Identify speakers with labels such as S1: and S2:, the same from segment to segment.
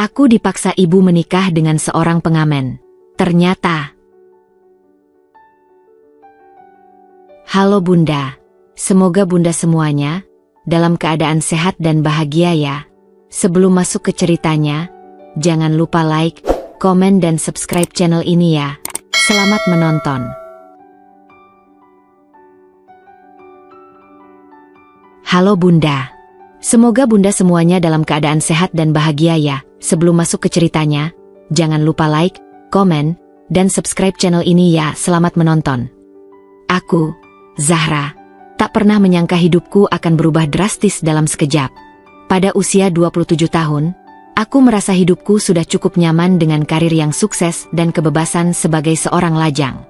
S1: Aku dipaksa ibu menikah dengan seorang pengamen. Ternyata. Halo Bunda. Semoga Bunda semuanya dalam keadaan sehat dan bahagia ya. Sebelum masuk ke ceritanya, jangan lupa like, komen dan subscribe channel ini ya. Selamat menonton. Halo Bunda. Semoga Bunda semuanya dalam keadaan sehat dan bahagia ya. Sebelum masuk ke ceritanya, jangan lupa like, komen, dan subscribe channel ini ya. Selamat menonton. Aku, Zahra, tak pernah menyangka hidupku akan berubah drastis dalam sekejap. Pada usia 27 tahun, aku merasa hidupku sudah cukup nyaman dengan karir yang sukses dan kebebasan sebagai seorang lajang.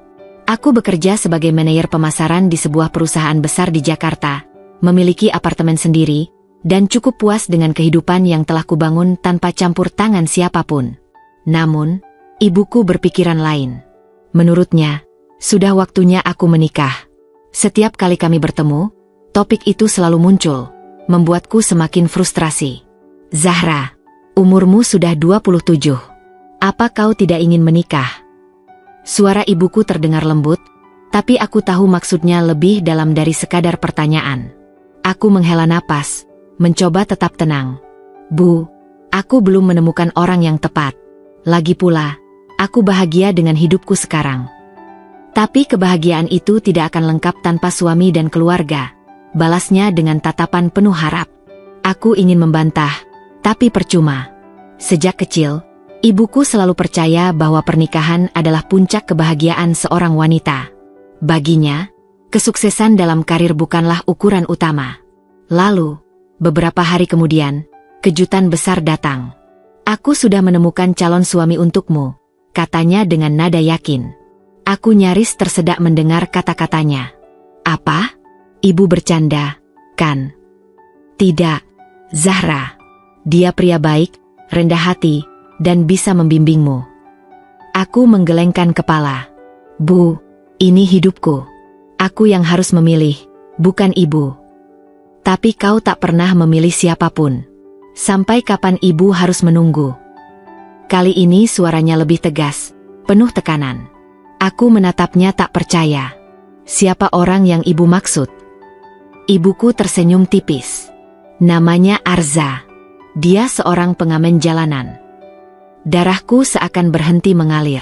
S1: Aku bekerja sebagai manajer pemasaran di sebuah perusahaan besar di Jakarta, memiliki apartemen sendiri, dan cukup puas dengan kehidupan yang telah kubangun tanpa campur tangan siapapun. Namun, ibuku berpikiran lain. Menurutnya, sudah waktunya aku menikah. Setiap kali kami bertemu, topik itu selalu muncul, membuatku semakin frustrasi. Zahra, umurmu sudah 27. Apa kau tidak ingin menikah? Suara ibuku terdengar lembut, tapi aku tahu maksudnya lebih dalam dari sekadar pertanyaan. Aku menghela napas, mencoba tetap tenang. Bu, aku belum menemukan orang yang tepat. Lagi pula, aku bahagia dengan hidupku sekarang. Tapi kebahagiaan itu tidak akan lengkap tanpa suami dan keluarga. Balasnya dengan tatapan penuh harap. Aku ingin membantah, tapi percuma. Sejak kecil, ibuku selalu percaya bahwa pernikahan adalah puncak kebahagiaan seorang wanita. Baginya, kesuksesan dalam karir bukanlah ukuran utama. Lalu, beberapa hari kemudian, kejutan besar datang. Aku sudah menemukan calon suami untukmu, katanya dengan nada yakin. Aku nyaris tersedak mendengar kata-katanya. Apa? Ibu bercanda, kan? Tidak, Zahra. Dia pria baik, rendah hati, dan bisa membimbingmu. Aku menggelengkan kepala. Bu, ini hidupku. Aku yang harus memilih, bukan ibu. Tapi kau tak pernah memilih siapapun. Sampai kapan ibu harus menunggu? Kali ini suaranya lebih tegas, penuh tekanan. Aku menatapnya tak percaya. Siapa orang yang ibu maksud? Ibuku tersenyum tipis. Namanya Arza. Dia seorang pengamen jalanan. Darahku seakan berhenti mengalir.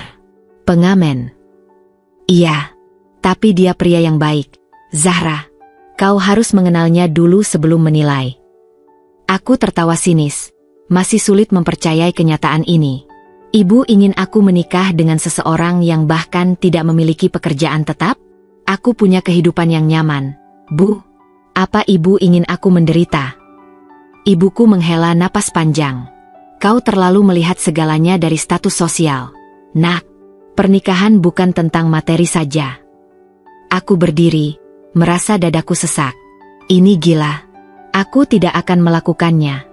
S1: Pengamen? Iya, tapi dia pria yang baik. Zahra, kau harus mengenalnya dulu sebelum menilai. Aku tertawa sinis, masih sulit mempercayai kenyataan ini. Ibu ingin aku menikah dengan seseorang yang bahkan tidak memiliki pekerjaan tetap? Aku punya kehidupan yang nyaman. Bu, apa ibu ingin aku menderita? Ibuku menghela napas panjang. Kau terlalu melihat segalanya dari status sosial. Nak, pernikahan bukan tentang materi saja. Aku berdiri, merasa dadaku sesak. Ini gila. Aku tidak akan melakukannya.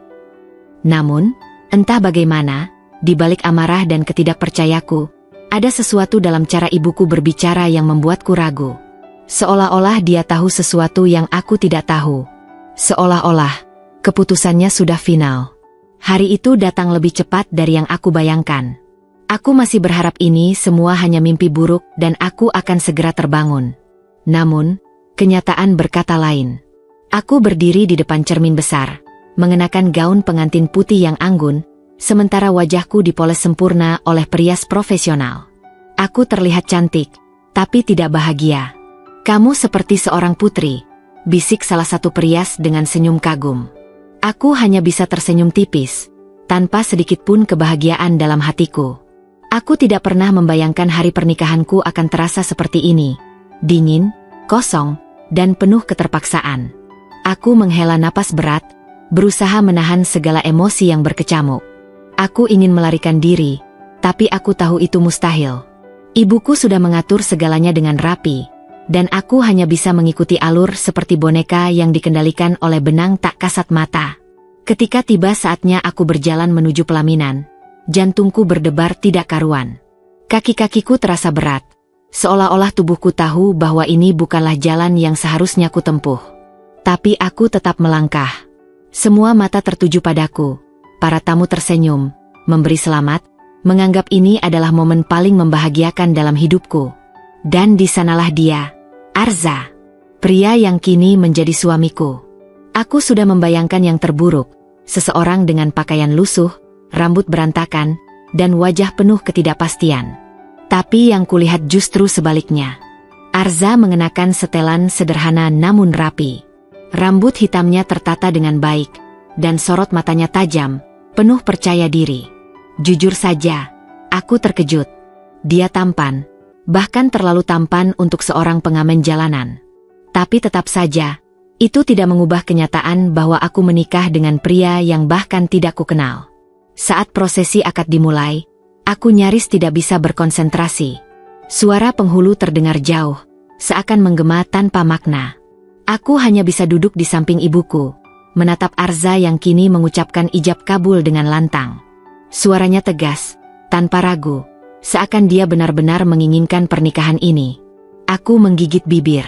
S1: Namun, entah bagaimana, di balik amarah dan ketidakpercayaku, ada sesuatu dalam cara ibuku berbicara yang membuatku ragu. Seolah-olah dia tahu sesuatu yang aku tidak tahu. Seolah-olah, keputusannya sudah final. Hari itu datang lebih cepat dari yang aku bayangkan. Aku masih berharap ini semua hanya mimpi buruk dan aku akan segera terbangun. Namun, kenyataan berkata lain. Aku berdiri di depan cermin besar, mengenakan gaun pengantin putih yang anggun, sementara wajahku dipoles sempurna oleh perias profesional. Aku terlihat cantik, tapi tidak bahagia. Kamu seperti seorang putri, bisik salah satu perias dengan senyum kagum. Aku hanya bisa tersenyum tipis, tanpa sedikit pun kebahagiaan dalam hatiku. Aku tidak pernah membayangkan hari pernikahanku akan terasa seperti ini. Dingin, kosong, dan penuh keterpaksaan. Aku menghela napas berat, berusaha menahan segala emosi yang berkecamuk. Aku ingin melarikan diri, tapi aku tahu itu mustahil. Ibuku sudah mengatur segalanya dengan rapi, dan aku hanya bisa mengikuti alur seperti boneka yang dikendalikan oleh benang tak kasat mata. Ketika tiba saatnya aku berjalan menuju pelaminan, jantungku berdebar tidak karuan. Kaki-kakiku terasa berat, seolah-olah tubuhku tahu bahwa ini bukanlah jalan yang seharusnya ku tempuh. Tapi aku tetap melangkah. Semua mata tertuju padaku. Para tamu tersenyum, memberi selamat, menganggap ini adalah momen paling membahagiakan dalam hidupku. Dan di sanalah dia, Arza, pria yang kini menjadi suamiku. Aku sudah membayangkan yang terburuk, seseorang dengan pakaian lusuh, rambut berantakan, dan wajah penuh ketidakpastian. Tapi yang kulihat justru sebaliknya. Arza mengenakan setelan sederhana namun rapi. Rambut hitamnya tertata dengan baik, dan sorot matanya tajam, penuh percaya diri. Jujur saja, aku terkejut. Dia tampan, bahkan terlalu tampan untuk seorang pengamen jalanan. Tapi tetap saja, itu tidak mengubah kenyataan bahwa aku menikah dengan pria yang bahkan tidak kukenal. Saat prosesi akad dimulai, aku nyaris tidak bisa berkonsentrasi. Suara penghulu terdengar jauh, seakan menggema tanpa makna. Aku hanya bisa duduk di samping ibuku, menatap Arza yang kini mengucapkan ijab kabul dengan lantang. Suaranya tegas, tanpa ragu, seakan dia benar-benar menginginkan pernikahan ini. Aku menggigit bibir.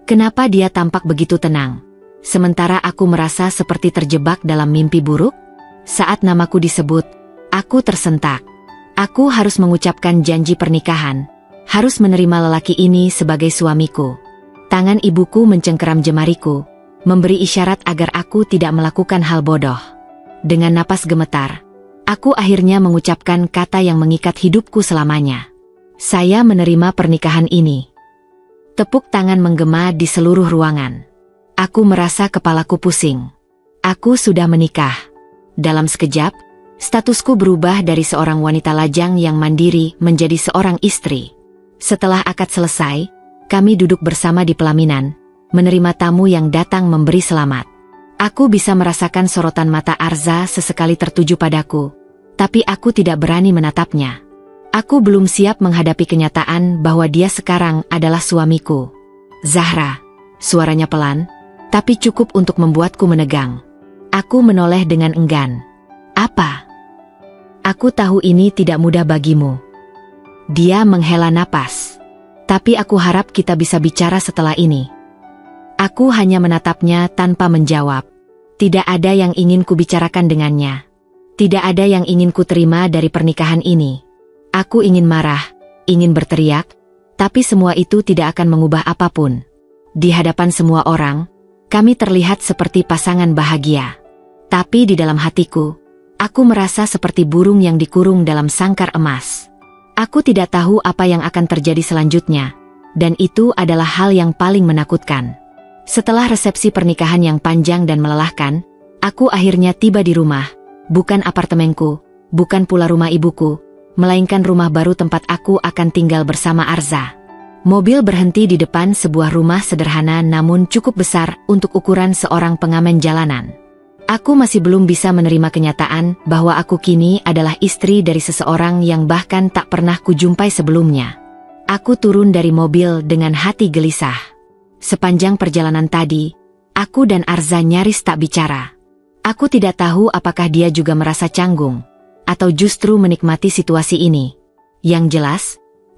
S1: Kenapa dia tampak begitu tenang, sementara aku merasa seperti terjebak dalam mimpi buruk? Saat namaku disebut, aku tersentak. Aku harus mengucapkan janji pernikahan, harus menerima lelaki ini sebagai suamiku. Tangan ibuku mencengkeram jemariku, memberi isyarat agar aku tidak melakukan hal bodoh. Dengan napas gemetar, aku akhirnya mengucapkan kata yang mengikat hidupku selamanya. Saya menerima pernikahan ini. Tepuk tangan menggema di seluruh ruangan. Aku merasa kepalaku pusing. Aku sudah menikah. Dalam sekejap, statusku berubah dari seorang wanita lajang yang mandiri menjadi seorang istri. Setelah akad selesai, kami duduk bersama di pelaminan, menerima tamu yang datang memberi selamat. Aku bisa merasakan sorotan mata Arza sesekali tertuju padaku, tapi aku tidak berani menatapnya. Aku belum siap menghadapi kenyataan bahwa dia sekarang adalah suamiku. Zahra, suaranya pelan, tapi cukup untuk membuatku menegang. Aku menoleh dengan enggan. Apa? Aku tahu ini tidak mudah bagimu. Dia menghela napas. Tapi aku harap kita bisa bicara setelah ini. Aku hanya menatapnya tanpa menjawab. Tidak ada yang ingin kubicarakan dengannya. Tidak ada yang ingin kuterima dari pernikahan ini. Aku ingin marah, ingin berteriak, tapi semua itu tidak akan mengubah apapun. Di hadapan semua orang, kami terlihat seperti pasangan bahagia. Tapi di dalam hatiku, aku merasa seperti burung yang dikurung dalam sangkar emas. Aku tidak tahu apa yang akan terjadi selanjutnya, dan itu adalah hal yang paling menakutkan. Setelah resepsi pernikahan yang panjang dan melelahkan, aku akhirnya tiba di rumah, bukan apartemenku, bukan pula rumah ibuku, melainkan rumah baru tempat aku akan tinggal bersama Arza. Mobil berhenti di depan sebuah rumah sederhana namun cukup besar untuk ukuran seorang pengamen jalanan. Aku masih belum bisa menerima kenyataan bahwa aku kini adalah istri dari seseorang yang bahkan tak pernah kujumpai sebelumnya. Aku turun dari mobil dengan hati gelisah. Sepanjang perjalanan tadi, aku dan Arza nyaris tak bicara. Aku tidak tahu apakah dia juga merasa canggung, atau justru menikmati situasi ini. Yang jelas,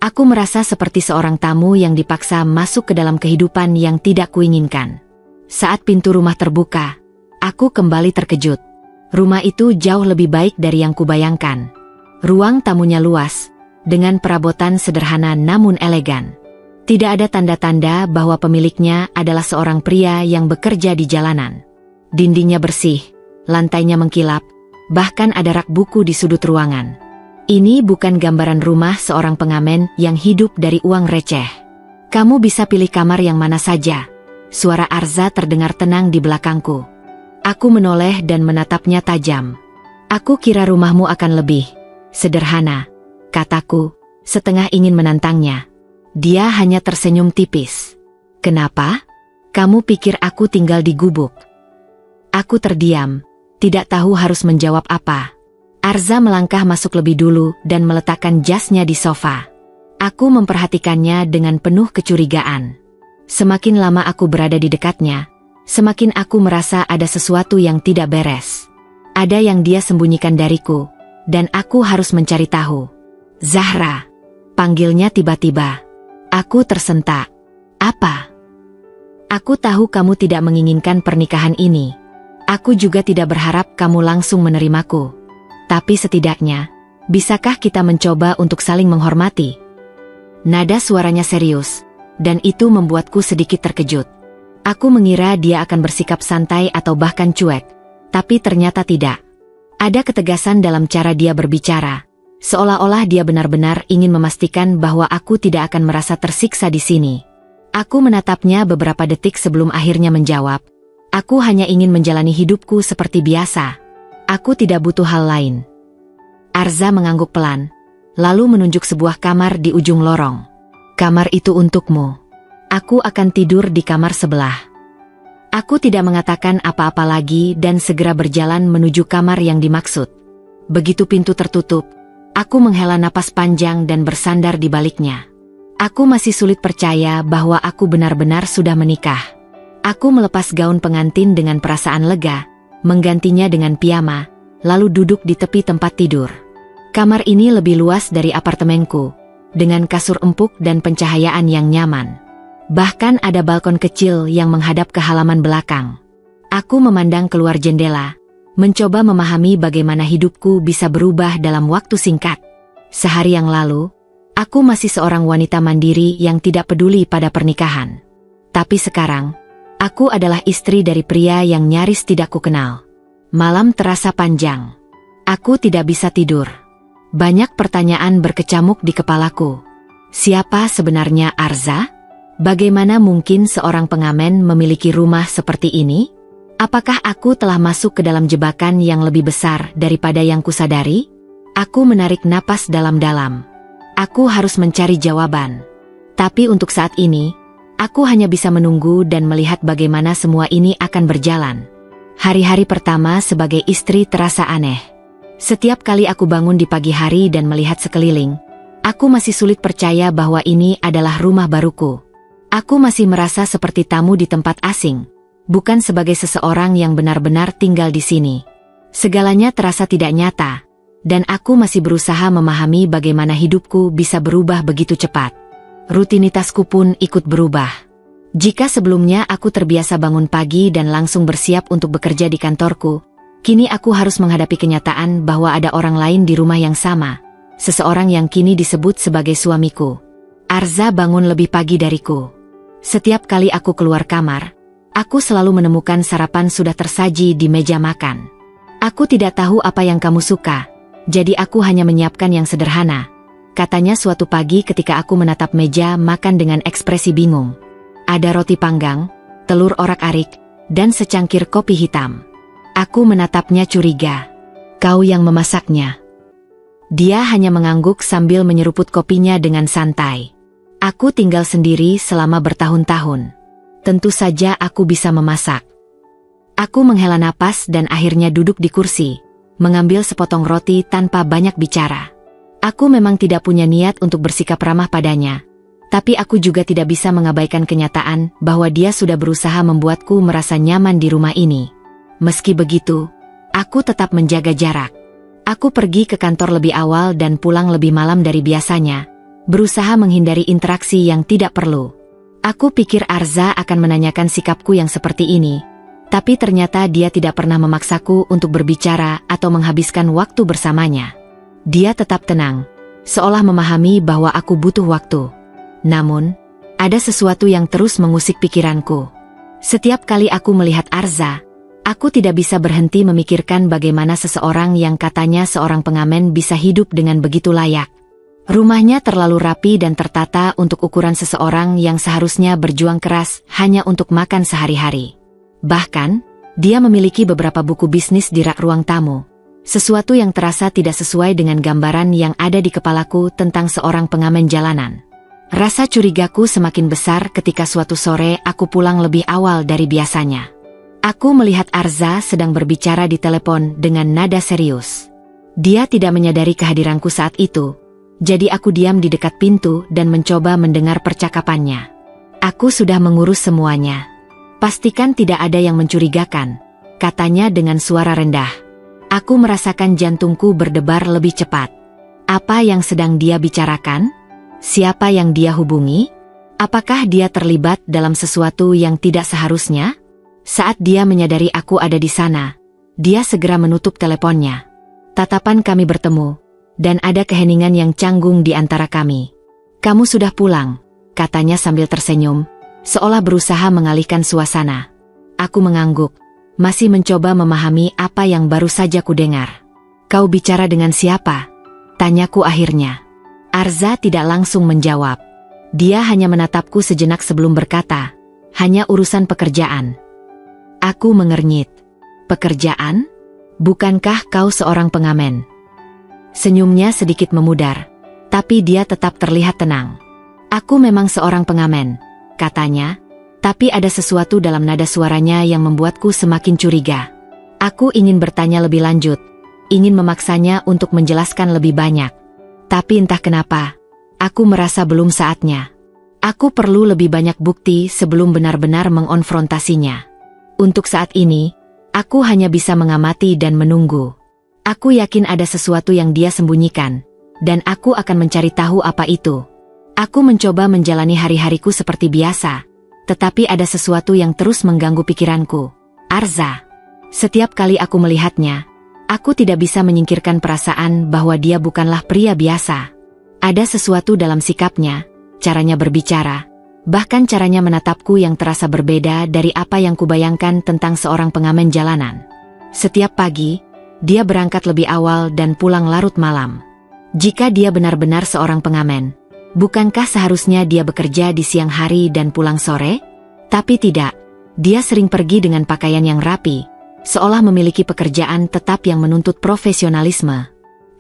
S1: aku merasa seperti seorang tamu yang dipaksa masuk ke dalam kehidupan yang tidak kuinginkan. Saat pintu rumah terbuka, aku kembali terkejut. Rumah itu jauh lebih baik dari yang kubayangkan. Ruang tamunya luas, dengan perabotan sederhana namun elegan. Tidak ada tanda-tanda bahwa pemiliknya adalah seorang pria yang bekerja di jalanan. Dindingnya bersih, lantainya mengkilap, bahkan ada rak buku di sudut ruangan. Ini bukan gambaran rumah seorang pengamen yang hidup dari uang receh. Kamu bisa pilih kamar yang mana saja. Suara Arza terdengar tenang di belakangku. Aku menoleh dan menatapnya tajam. Aku kira rumahmu akan lebih sederhana, kataku, setengah ingin menantangnya. Dia hanya tersenyum tipis. Kenapa? Kamu pikir aku tinggal di gubuk? Aku terdiam, tidak tahu harus menjawab apa. Arza melangkah masuk lebih dulu dan meletakkan jasnya di sofa. Aku memperhatikannya dengan penuh kecurigaan. Semakin lama aku berada di dekatnya, semakin aku merasa ada sesuatu yang tidak beres. Ada yang dia sembunyikan dariku, dan aku harus mencari tahu. Zahra, panggilnya tiba-tiba. Aku tersentak. Apa? Aku tahu kamu tidak menginginkan pernikahan ini. Aku juga tidak berharap kamu langsung menerimaku. Tapi setidaknya, bisakah kita mencoba untuk saling menghormati? Nada suaranya serius, dan itu membuatku sedikit terkejut. Aku mengira dia akan bersikap santai atau bahkan cuek, tapi ternyata tidak. Ada ketegasan dalam cara dia berbicara, seolah-olah dia benar-benar ingin memastikan bahwa aku tidak akan merasa tersiksa di sini. Aku menatapnya beberapa detik sebelum akhirnya menjawab, "Aku hanya ingin menjalani hidupku seperti biasa. Aku tidak butuh hal lain." Arza mengangguk pelan, lalu menunjuk sebuah kamar di ujung lorong. "Kamar itu untukmu. Aku akan tidur di kamar sebelah." Aku tidak mengatakan apa-apa lagi dan segera berjalan menuju kamar yang dimaksud. Begitu pintu tertutup, aku menghela napas panjang dan bersandar di baliknya. Aku masih sulit percaya bahwa aku benar-benar sudah menikah. Aku melepas gaun pengantin dengan perasaan lega, menggantinya dengan piyama, lalu duduk di tepi tempat tidur. Kamar ini lebih luas dari apartemenku, dengan kasur empuk dan pencahayaan yang nyaman. Bahkan ada balkon kecil yang menghadap ke halaman belakang. Aku memandang keluar jendela, mencoba memahami bagaimana hidupku bisa berubah dalam waktu singkat. Sehari yang lalu, aku masih seorang wanita mandiri yang tidak peduli pada pernikahan. Tapi sekarang, aku adalah istri dari pria yang nyaris tidak kukenal. Malam terasa panjang. Aku tidak bisa tidur. Banyak pertanyaan berkecamuk di kepalaku. Siapa sebenarnya Arza? Bagaimana mungkin seorang pengamen memiliki rumah seperti ini? Apakah aku telah masuk ke dalam jebakan yang lebih besar daripada yang kusadari? Aku menarik napas dalam-dalam. Aku harus mencari jawaban. Tapi untuk saat ini, aku hanya bisa menunggu dan melihat bagaimana semua ini akan berjalan. Hari-hari pertama sebagai istri terasa aneh. Setiap kali aku bangun di pagi hari dan melihat sekeliling, aku masih sulit percaya bahwa ini adalah rumah baruku. Aku masih merasa seperti tamu di tempat asing, bukan sebagai seseorang yang benar-benar tinggal di sini. Segalanya terasa tidak nyata, dan aku masih berusaha memahami bagaimana hidupku bisa berubah begitu cepat. Rutinitasku pun ikut berubah. Jika sebelumnya aku terbiasa bangun pagi dan langsung bersiap untuk bekerja di kantorku, kini aku harus menghadapi kenyataan bahwa ada orang lain di rumah yang sama, seseorang yang kini disebut sebagai suamiku. Arza bangun lebih pagi dariku. Setiap kali aku keluar kamar, aku selalu menemukan sarapan sudah tersaji di meja makan. "Aku tidak tahu apa yang kamu suka, jadi aku hanya menyiapkan yang sederhana," katanya suatu pagi ketika aku menatap meja makan dengan ekspresi bingung. Ada roti panggang, telur orak-arik, dan secangkir kopi hitam. Aku menatapnya curiga. "Kau yang memasaknya?" Dia hanya mengangguk sambil menyeruput kopinya dengan santai. "Aku tinggal sendiri selama bertahun-tahun. Tentu saja aku bisa memasak." Aku menghela napas dan akhirnya duduk di kursi, mengambil sepotong roti tanpa banyak bicara. Aku memang tidak punya niat untuk bersikap ramah padanya, tapi aku juga tidak bisa mengabaikan kenyataan bahwa dia sudah berusaha membuatku merasa nyaman di rumah ini. Meski begitu, aku tetap menjaga jarak. Aku pergi ke kantor lebih awal dan pulang lebih malam dari biasanya, berusaha menghindari interaksi yang tidak perlu. Aku pikir Arza akan menanyakan sikapku yang seperti ini, tapi ternyata dia tidak pernah memaksaku untuk berbicara atau menghabiskan waktu bersamanya. Dia tetap tenang, seolah memahami bahwa aku butuh waktu. Namun, ada sesuatu yang terus mengusik pikiranku. Setiap kali aku melihat Arza, aku tidak bisa berhenti memikirkan bagaimana seseorang yang katanya seorang pengamen bisa hidup dengan begitu layak. Rumahnya terlalu rapi dan tertata untuk ukuran seseorang yang seharusnya berjuang keras hanya untuk makan sehari-hari. Bahkan, dia memiliki beberapa buku bisnis di rak ruang tamu. Sesuatu yang terasa tidak sesuai dengan gambaran yang ada di kepalaku tentang seorang pengamen jalanan. Rasa curigaku semakin besar ketika suatu sore aku pulang lebih awal dari biasanya. Aku melihat Arza sedang berbicara di telepon dengan nada serius. Dia tidak menyadari kehadiranku saat itu, jadi aku diam di dekat pintu dan mencoba mendengar percakapannya. "Aku sudah mengurus semuanya. Pastikan tidak ada yang mencurigakan," katanya dengan suara rendah. Aku merasakan jantungku berdebar lebih cepat. Apa yang sedang dia bicarakan? Siapa yang dia hubungi? Apakah dia terlibat dalam sesuatu yang tidak seharusnya? Saat dia menyadari aku ada di sana, dia segera menutup teleponnya. Tatapan kami bertemu, dan ada keheningan yang canggung di antara kami. "Kamu sudah pulang," katanya sambil tersenyum, seolah berusaha mengalihkan suasana. Aku mengangguk, masih mencoba memahami apa yang baru saja kudengar. "Kau bicara dengan siapa?" tanyaku akhirnya. Arza tidak langsung menjawab. Dia hanya menatapku sejenak sebelum berkata, "Hanya urusan pekerjaan." Aku mengernyit. "Pekerjaan? Bukankah kau seorang pengamen?" Senyumnya sedikit memudar, tapi dia tetap terlihat tenang. "Aku memang seorang pengamen," katanya, tapi ada sesuatu dalam nada suaranya yang membuatku semakin curiga. Aku ingin bertanya lebih lanjut, ingin memaksanya untuk menjelaskan lebih banyak. Tapi entah kenapa, aku merasa belum saatnya. Aku perlu lebih banyak bukti sebelum benar-benar mengonfrontasinya. Untuk saat ini, aku hanya bisa mengamati dan menunggu. Aku yakin ada sesuatu yang dia sembunyikan, dan aku akan mencari tahu apa itu. Aku mencoba menjalani hari-hariku seperti biasa, tetapi ada sesuatu yang terus mengganggu pikiranku. Arza. Setiap kali aku melihatnya, aku tidak bisa menyingkirkan perasaan bahwa dia bukanlah pria biasa. Ada sesuatu dalam sikapnya, caranya berbicara, bahkan caranya menatapku yang terasa berbeda dari apa yang kubayangkan tentang seorang pengamen jalanan. Setiap pagi, dia berangkat lebih awal dan pulang larut malam. Jika dia benar-benar seorang pengamen, bukankah seharusnya dia bekerja di siang hari dan pulang sore? Tapi tidak, dia sering pergi dengan pakaian yang rapi, seolah memiliki pekerjaan tetap yang menuntut profesionalisme.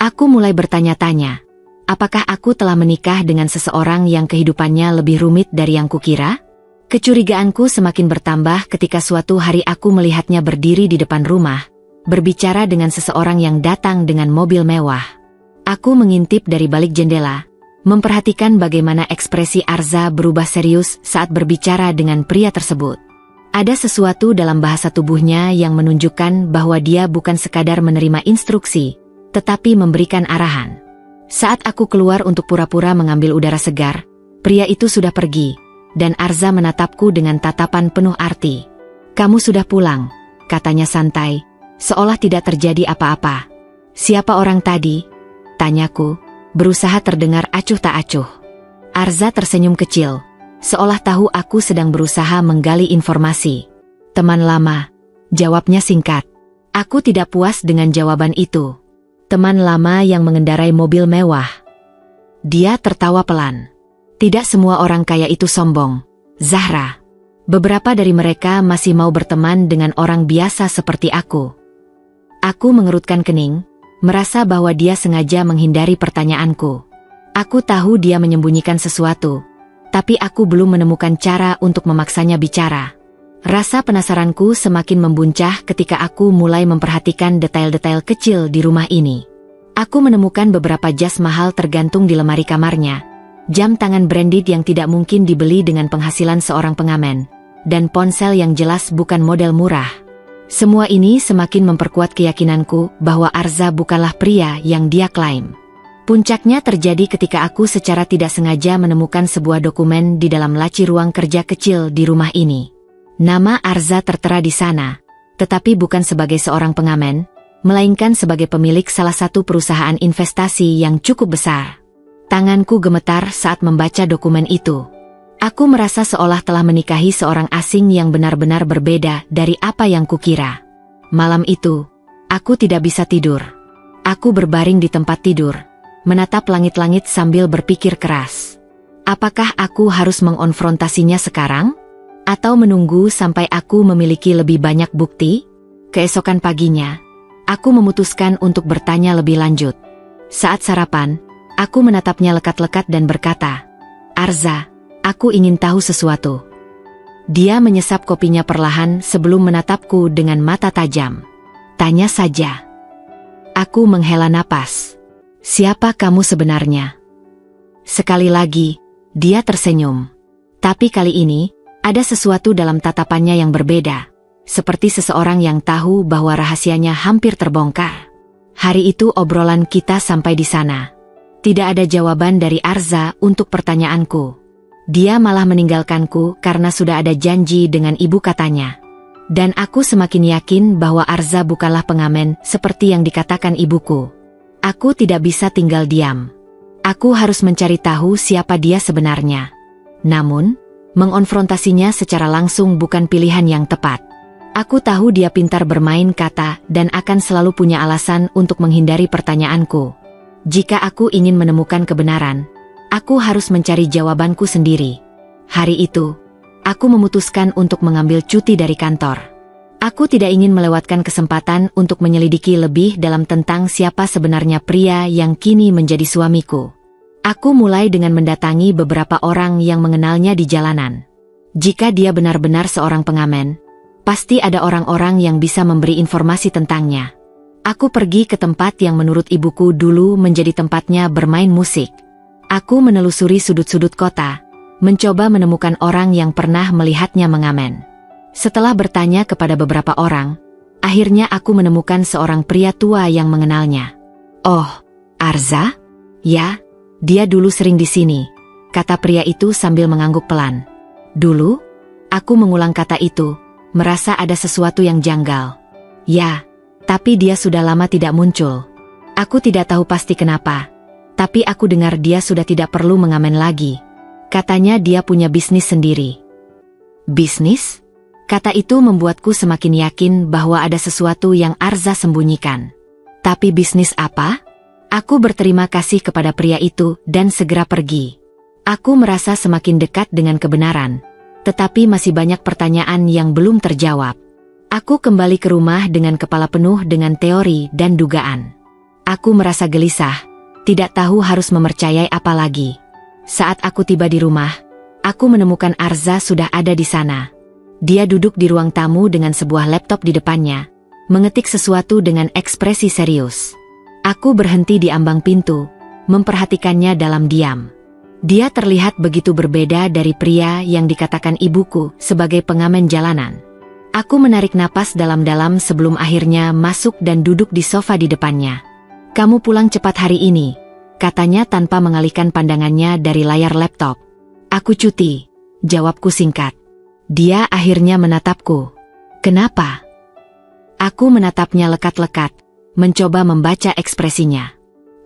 S1: Aku mulai bertanya-tanya, apakah aku telah menikah dengan seseorang yang kehidupannya lebih rumit dari yang kukira? Kecurigaanku semakin bertambah ketika suatu hari aku melihatnya berdiri di depan rumah, berbicara dengan seseorang yang datang dengan mobil mewah. Aku mengintip dari balik jendela, memperhatikan bagaimana ekspresi Arza berubah serius saat berbicara dengan pria tersebut. Ada sesuatu dalam bahasa tubuhnya yang menunjukkan bahwa dia bukan sekadar menerima instruksi, tetapi memberikan arahan. Saat aku keluar untuk pura-pura mengambil udara segar, pria itu sudah pergi, dan Arza menatapku dengan tatapan penuh arti. "Kamu sudah pulang," katanya santai, seolah tidak terjadi apa-apa. "Siapa orang tadi?" tanyaku, berusaha terdengar acuh tak acuh. Arza tersenyum kecil, seolah tahu aku sedang berusaha menggali informasi. "Teman lama," jawabnya singkat. Aku tidak puas dengan jawaban itu. Teman lama yang mengendarai mobil mewah. Dia tertawa pelan. "Tidak semua orang kaya itu sombong, Zahra. Beberapa dari mereka masih mau berteman dengan orang biasa seperti aku." Aku mengerutkan kening, merasa bahwa dia sengaja menghindari pertanyaanku. Aku tahu dia menyembunyikan sesuatu, tapi aku belum menemukan cara untuk memaksanya bicara. Rasa penasaranku semakin membuncah ketika aku mulai memperhatikan detail-detail kecil di rumah ini. Aku menemukan beberapa jas mahal tergantung di lemari kamarnya, jam tangan branded yang tidak mungkin dibeli dengan penghasilan seorang pengamen, dan ponsel yang jelas bukan model murah. Semua ini semakin memperkuat keyakinanku bahwa Arza bukanlah pria yang dia klaim. Puncaknya terjadi ketika aku secara tidak sengaja menemukan sebuah dokumen di dalam laci ruang kerja kecil di rumah ini. Nama Arza tertera di sana, tetapi bukan sebagai seorang pengamen, melainkan sebagai pemilik salah satu perusahaan investasi yang cukup besar. Tanganku gemetar saat membaca dokumen itu. Aku merasa seolah telah menikahi seorang asing yang benar-benar berbeda dari apa yang kukira. Malam itu, aku tidak bisa tidur. Aku berbaring di tempat tidur, menatap langit-langit sambil berpikir keras. Apakah aku harus mengonfrontasinya sekarang? Atau menunggu sampai aku memiliki lebih banyak bukti? Keesokan paginya, aku memutuskan untuk bertanya lebih lanjut. Saat sarapan, aku menatapnya lekat-lekat dan berkata, "Arza, aku ingin tahu sesuatu." Dia menyesap kopinya perlahan sebelum menatapku dengan mata tajam. "Tanya saja." Aku menghela napas. "Siapa kamu sebenarnya?" Sekali lagi, dia tersenyum. Tapi kali ini, ada sesuatu dalam tatapannya yang berbeda, seperti seseorang yang tahu bahwa rahasianya hampir terbongkar. Hari itu obrolan kita sampai di sana. Tidak ada jawaban dari Arza untuk pertanyaanku. Dia malah meninggalkanku karena sudah ada janji dengan ibu katanya. Dan aku semakin yakin bahwa Arza bukanlah pengamen seperti yang dikatakan ibuku. Aku tidak bisa tinggal diam. Aku harus mencari tahu siapa dia sebenarnya. Namun, mengonfrontasinya secara langsung bukan pilihan yang tepat. Aku tahu dia pintar bermain kata dan akan selalu punya alasan untuk menghindari pertanyaanku. Jika aku ingin menemukan kebenaran, aku harus mencari jawabanku sendiri. Hari itu, aku memutuskan untuk mengambil cuti dari kantor. Aku tidak ingin melewatkan kesempatan untuk menyelidiki lebih dalam tentang siapa sebenarnya pria yang kini menjadi suamiku. Aku mulai dengan mendatangi beberapa orang yang mengenalnya di jalanan. Jika dia benar-benar seorang pengamen, pasti ada orang-orang yang bisa memberi informasi tentangnya. Aku pergi ke tempat yang menurut ibuku dulu menjadi tempatnya bermain musik. Aku menelusuri sudut-sudut kota, mencoba menemukan orang yang pernah melihatnya mengamen. Setelah bertanya kepada beberapa orang, akhirnya aku menemukan seorang pria tua yang mengenalnya. "Oh, Arza? Ya, dia dulu sering di sini," kata pria itu sambil mengangguk pelan. "Dulu?" Aku mengulang kata itu, merasa ada sesuatu yang janggal. "Ya, tapi dia sudah lama tidak muncul." Aku tidak tahu pasti kenapa, tapi aku dengar dia sudah tidak perlu mengamen lagi. Katanya dia punya bisnis sendiri. "Bisnis?" Kata itu membuatku semakin yakin bahwa ada sesuatu yang Arza sembunyikan. Tapi bisnis apa? Aku berterima kasih kepada pria itu dan segera pergi. Aku merasa semakin dekat dengan kebenaran, tetapi masih banyak pertanyaan yang belum terjawab. Aku kembali ke rumah dengan kepala penuh dengan teori dan dugaan. Aku merasa gelisah, tidak tahu harus mempercayai apa lagi. Saat aku tiba di rumah, aku menemukan Arza sudah ada di sana. Dia duduk di ruang tamu dengan sebuah laptop di depannya, mengetik sesuatu dengan ekspresi serius. Aku berhenti di ambang pintu, memperhatikannya dalam diam. Dia terlihat begitu berbeda dari pria yang dikatakan ibuku sebagai pengamen jalanan. Aku menarik napas dalam-dalam sebelum akhirnya masuk dan duduk di sofa di depannya. "Kamu pulang cepat hari ini," katanya tanpa mengalihkan pandangannya dari layar laptop. "Aku cuti," jawabku singkat. Dia akhirnya menatapku. "Kenapa?" Aku menatapnya lekat-lekat, mencoba membaca ekspresinya.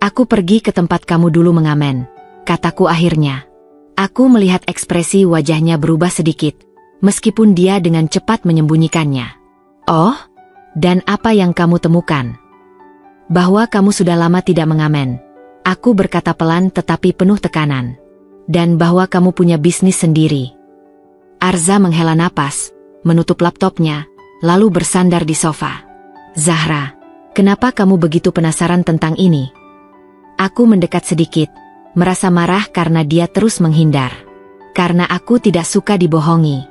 S1: "Aku pergi ke tempat kamu dulu mengamen," kataku akhirnya. Aku melihat ekspresi wajahnya berubah sedikit, meskipun dia dengan cepat menyembunyikannya. "Oh, dan apa yang kamu temukan?" "Bahwa kamu sudah lama tidak mengamen," aku berkata pelan tetapi penuh tekanan. "Dan bahwa kamu punya bisnis sendiri." Arza menghela napas, menutup laptopnya, lalu bersandar di sofa. "Zahra, kenapa kamu begitu penasaran tentang ini?" Aku mendekat sedikit, merasa marah karena dia terus menghindar. Karena aku tidak suka dibohongi.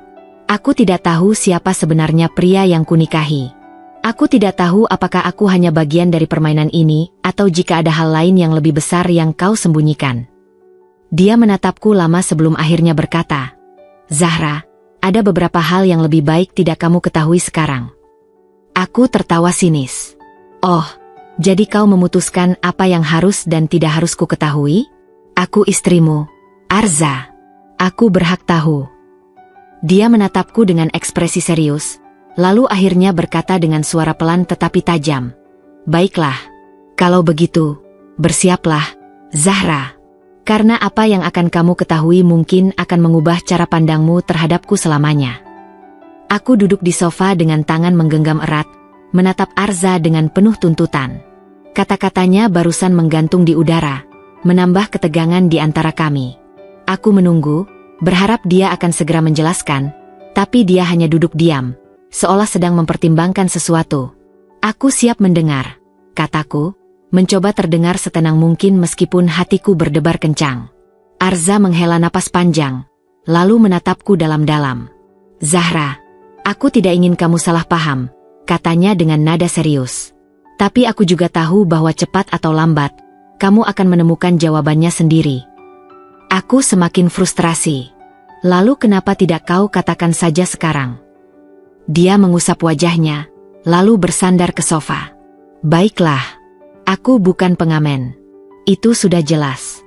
S1: Aku tidak tahu siapa sebenarnya pria yang kunikahi. Aku tidak tahu apakah aku hanya bagian dari permainan ini, atau jika ada hal lain yang lebih besar yang kau sembunyikan. Dia menatapku lama sebelum akhirnya berkata, "Zahra, ada beberapa hal yang lebih baik tidak kamu ketahui sekarang." Aku tertawa sinis. "Oh, jadi kau memutuskan apa yang harus dan tidak harus ku ketahui? Aku istrimu, Arza. Aku berhak tahu." Dia menatapku dengan ekspresi serius, lalu akhirnya berkata dengan suara pelan tetapi tajam, "Baiklah, kalau begitu, bersiaplah, Zahra. Karena apa yang akan kamu ketahui mungkin akan mengubah cara pandangmu terhadapku selamanya." Aku duduk di sofa dengan tangan menggenggam erat, menatap Arza dengan penuh tuntutan. Kata-katanya barusan menggantung di udara, menambah ketegangan di antara kami. Aku menunggu, berharap dia akan segera menjelaskan, tapi dia hanya duduk diam, seolah sedang mempertimbangkan sesuatu. "Aku siap mendengar," kataku, mencoba terdengar setenang mungkin meskipun hatiku berdebar kencang. Arza menghela napas panjang, lalu menatapku dalam-dalam. "Zahra, aku tidak ingin kamu salah paham," katanya dengan nada serius. "Tapi aku juga tahu bahwa cepat atau lambat, kamu akan menemukan jawabannya sendiri." Aku semakin frustrasi. "Lalu kenapa tidak kau katakan saja sekarang?" Dia mengusap wajahnya, lalu bersandar ke sofa. "Baiklah, aku bukan pengamen. Itu sudah jelas."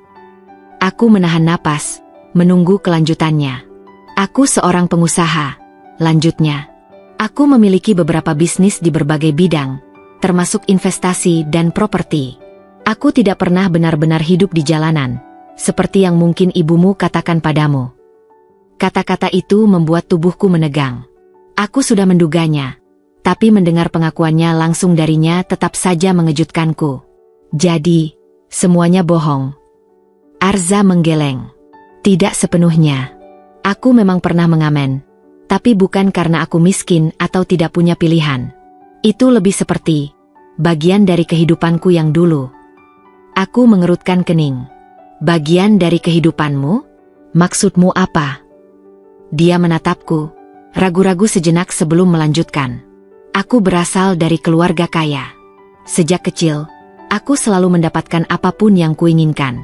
S1: Aku menahan napas, menunggu kelanjutannya. "Aku seorang pengusaha," lanjutnya. Aku memiliki beberapa bisnis di berbagai bidang, termasuk investasi dan properti. Aku tidak pernah benar-benar hidup di jalanan, seperti yang mungkin ibumu katakan padamu. Kata-kata itu membuat tubuhku menegang. Aku sudah menduganya, tapi mendengar pengakuannya langsung darinya tetap saja mengejutkanku. Jadi, semuanya bohong. Arza menggeleng. Tidak sepenuhnya. Aku memang pernah mengamen, tapi bukan karena aku miskin atau tidak punya pilihan. Itu lebih seperti bagian dari kehidupanku yang dulu. Aku mengerutkan kening. Bagian dari kehidupanmu? Maksudmu apa? Dia menatapku, ragu-ragu sejenak sebelum melanjutkan. Aku berasal dari keluarga kaya. Sejak kecil, aku selalu mendapatkan apapun yang kuinginkan.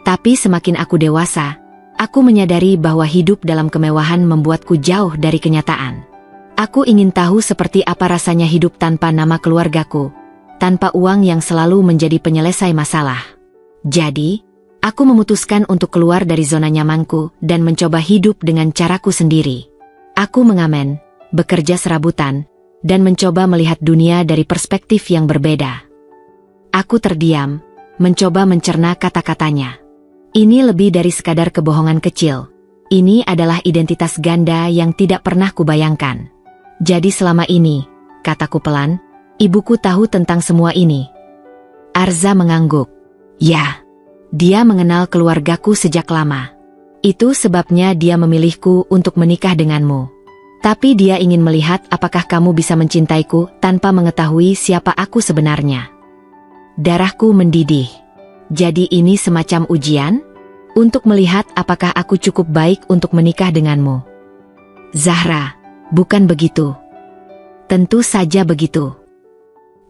S1: Tapi semakin aku dewasa, aku menyadari bahwa hidup dalam kemewahan membuatku jauh dari kenyataan. Aku ingin tahu seperti apa rasanya hidup tanpa nama keluargaku, tanpa uang yang selalu menjadi penyelesai masalah. Jadi, aku memutuskan untuk keluar dari zona nyamanku dan mencoba hidup dengan caraku sendiri. Aku mengamen, bekerja serabutan, dan mencoba melihat dunia dari perspektif yang berbeda. Aku terdiam, mencoba mencerna kata-katanya. Ini lebih dari sekadar kebohongan kecil. Ini adalah identitas ganda yang tidak pernah kubayangkan. Jadi selama ini, kataku pelan, ibuku tahu tentang semua ini. Arza mengangguk. Ya, dia mengenal keluargaku sejak lama. Itu sebabnya dia memilihku untuk menikah denganmu. Tapi dia ingin melihat apakah kamu bisa mencintaiku tanpa mengetahui siapa aku sebenarnya. Darahku mendidih. Jadi ini semacam ujian? Untuk melihat apakah aku cukup baik untuk menikah denganmu. Zahra, bukan begitu. Tentu saja begitu.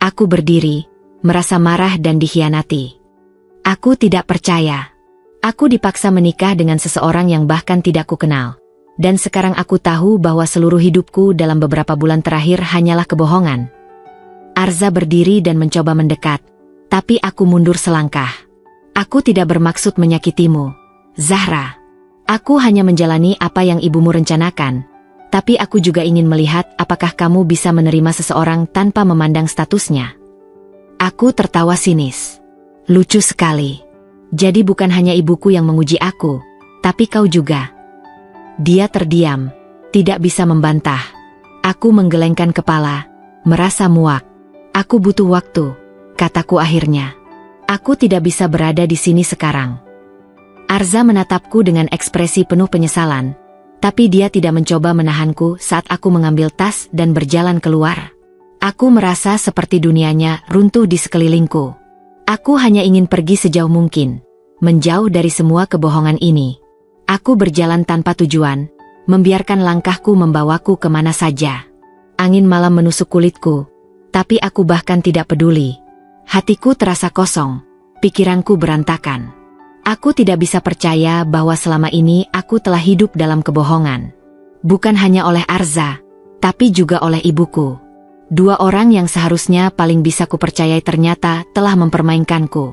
S1: Aku berdiri, merasa marah dan dikhianati. Aku tidak percaya. Aku dipaksa menikah dengan seseorang yang bahkan tidak kukenal. Dan sekarang aku tahu bahwa seluruh hidupku dalam beberapa bulan terakhir hanyalah kebohongan. Arza berdiri dan mencoba mendekat, tapi aku mundur selangkah. Aku tidak bermaksud menyakitimu, Zahra. Aku hanya menjalani apa yang ibumu rencanakan, tapi aku juga ingin melihat apakah kamu bisa menerima seseorang tanpa memandang statusnya. Aku tertawa sinis. Lucu sekali. Jadi bukan hanya ibuku yang menguji aku, tapi kau juga. Dia terdiam, tidak bisa membantah. Aku menggelengkan kepala, merasa muak. Aku butuh waktu, kataku akhirnya. Aku tidak bisa berada di sini sekarang. Arza menatapku dengan ekspresi penuh penyesalan, tapi dia tidak mencoba menahanku saat aku mengambil tas dan berjalan keluar. Aku merasa seperti dunianya runtuh di sekelilingku. Aku hanya ingin pergi sejauh mungkin, menjauh dari semua kebohongan ini. Aku berjalan tanpa tujuan, membiarkan langkahku membawaku kemana saja. Angin malam menusuk kulitku, tapi aku bahkan tidak peduli. Hatiku terasa kosong, pikiranku berantakan. Aku tidak bisa percaya bahwa selama ini aku telah hidup dalam kebohongan. Bukan hanya oleh Arza, tapi juga oleh ibuku. Dua orang yang seharusnya paling bisa kupercayai ternyata telah mempermainkanku.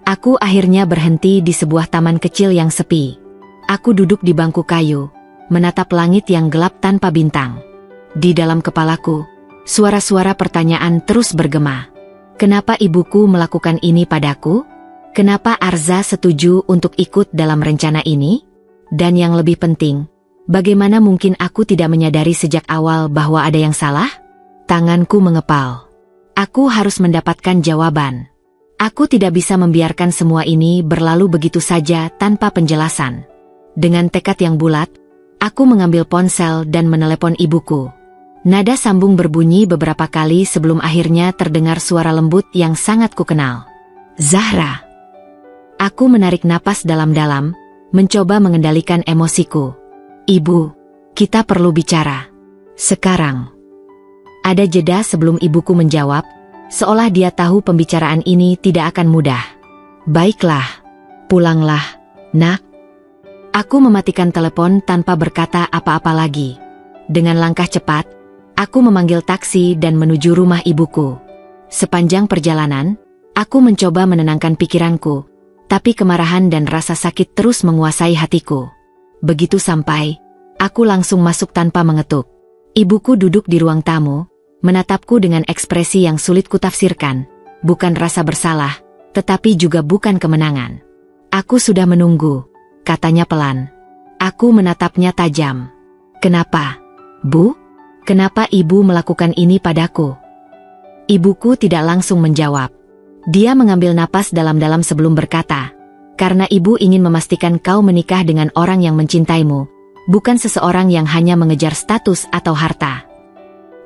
S1: Aku akhirnya berhenti di sebuah taman kecil yang sepi. Aku duduk di bangku kayu, menatap langit yang gelap tanpa bintang. Di dalam kepalaku, suara-suara pertanyaan terus bergema. Kenapa ibuku melakukan ini padaku? Kenapa Arza setuju untuk ikut dalam rencana ini? Dan yang lebih penting, bagaimana mungkin aku tidak menyadari sejak awal bahwa ada yang salah? Tanganku mengepal. Aku harus mendapatkan jawaban. Aku tidak bisa membiarkan semua ini berlalu begitu saja tanpa penjelasan. Dengan tekad yang bulat, aku mengambil ponsel dan menelepon ibuku. Nada sambung berbunyi beberapa kali sebelum akhirnya terdengar suara lembut yang sangat kukenal. Zahra. Aku menarik napas dalam-dalam, mencoba mengendalikan emosiku. Ibu, kita perlu bicara. Sekarang. Ada jeda sebelum ibuku menjawab, seolah dia tahu pembicaraan ini tidak akan mudah. Baiklah, pulanglah, nak. Aku mematikan telepon tanpa berkata apa-apa lagi. Dengan langkah cepat, aku memanggil taksi dan menuju rumah ibuku. Sepanjang perjalanan, aku mencoba menenangkan pikiranku, tapi kemarahan dan rasa sakit terus menguasai hatiku. Begitu sampai, aku langsung masuk tanpa mengetuk. Ibuku duduk di ruang tamu, menatapku dengan ekspresi yang sulit kutafsirkan, bukan rasa bersalah, tetapi juga bukan kemenangan. Aku sudah menunggu, katanya pelan. Aku menatapnya tajam. Kenapa, Bu? Kenapa ibu melakukan ini padaku? Ibuku tidak langsung menjawab. Dia mengambil napas dalam-dalam sebelum berkata, karena ibu ingin memastikan kau menikah dengan orang yang mencintaimu, bukan seseorang yang hanya mengejar status atau harta.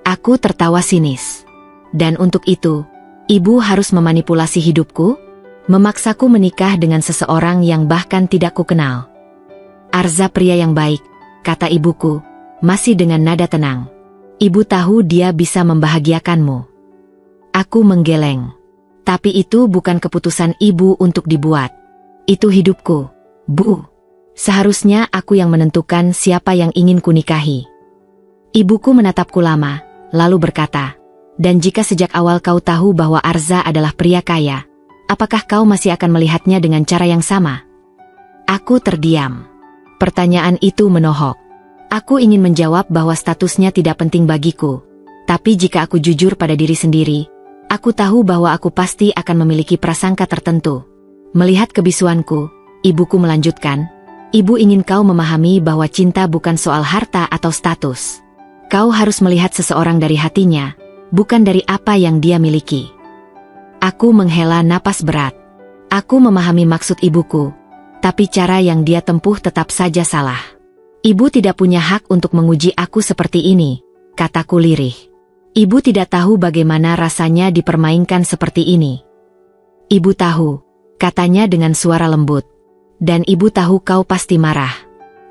S1: Aku tertawa sinis. Dan untuk itu, ibu harus memanipulasi hidupku? Memaksaku menikah dengan seseorang yang bahkan tidak kukenal. Arza pria yang baik, kata ibuku, masih dengan nada tenang. Ibu tahu dia bisa membahagiakanmu. Aku menggeleng. Tapi itu bukan keputusan ibu untuk dibuat. Itu hidupku, Bu. Seharusnya aku yang menentukan siapa yang ingin kunikahi. Ibuku menatapku lama, lalu berkata, dan jika sejak awal kau tahu bahwa Arza adalah pria kaya, apakah kau masih akan melihatnya dengan cara yang sama? Aku terdiam. Pertanyaan itu menohok. Aku ingin menjawab bahwa statusnya tidak penting bagiku. Tapi jika aku jujur pada diri sendiri, aku tahu bahwa aku pasti akan memiliki prasangka tertentu. Melihat kebisuanku, ibuku melanjutkan, ibu ingin kau memahami bahwa cinta bukan soal harta atau status. Kau harus melihat seseorang dari hatinya, bukan dari apa yang dia miliki. Aku menghela napas berat. Aku memahami maksud ibuku, tapi cara yang dia tempuh tetap saja salah. Ibu tidak punya hak untuk menguji aku seperti ini, kataku lirih. Ibu tidak tahu bagaimana rasanya dipermainkan seperti ini. Ibu tahu, katanya dengan suara lembut. Dan ibu tahu kau pasti marah.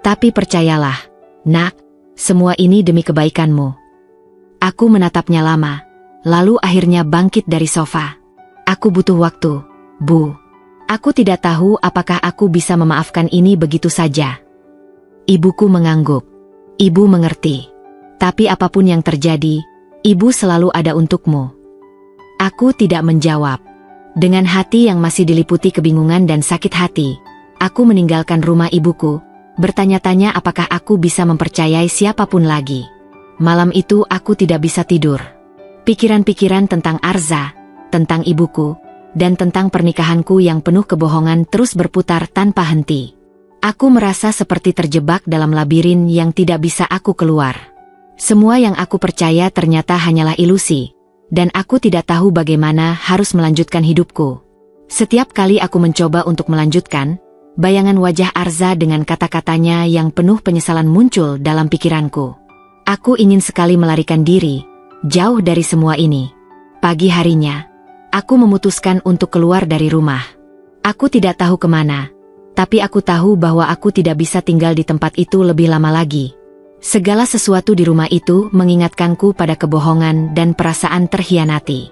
S1: Tapi percayalah, nak, semua ini demi kebaikanmu. Aku menatapnya lama, lalu akhirnya bangkit dari sofa. Aku butuh waktu, Bu. Aku tidak tahu apakah aku bisa memaafkan ini begitu saja. Ibuku mengangguk. Ibu mengerti. Tapi apapun yang terjadi, ibu selalu ada untukmu. Aku tidak menjawab. Dengan hati yang masih diliputi kebingungan dan sakit hati, aku meninggalkan rumah ibuku, bertanya-tanya apakah aku bisa mempercayai siapapun lagi. Malam itu aku tidak bisa tidur. Pikiran-pikiran tentang Arza, tentang ibuku, dan tentang pernikahanku yang penuh kebohongan terus berputar tanpa henti. Aku merasa seperti terjebak dalam labirin yang tidak bisa aku keluar. Semua yang aku percaya ternyata hanyalah ilusi, dan aku tidak tahu bagaimana harus melanjutkan hidupku. Setiap kali aku mencoba untuk melanjutkan, bayangan wajah Arza dengan kata-katanya yang penuh penyesalan muncul dalam pikiranku. Aku ingin sekali melarikan diri, jauh dari semua ini. Pagi harinya, aku memutuskan untuk keluar dari rumah. Aku tidak tahu kemana, tapi aku tahu bahwa aku tidak bisa tinggal di tempat itu lebih lama lagi. Segala sesuatu di rumah itu mengingatkanku pada kebohongan dan perasaan terhianati.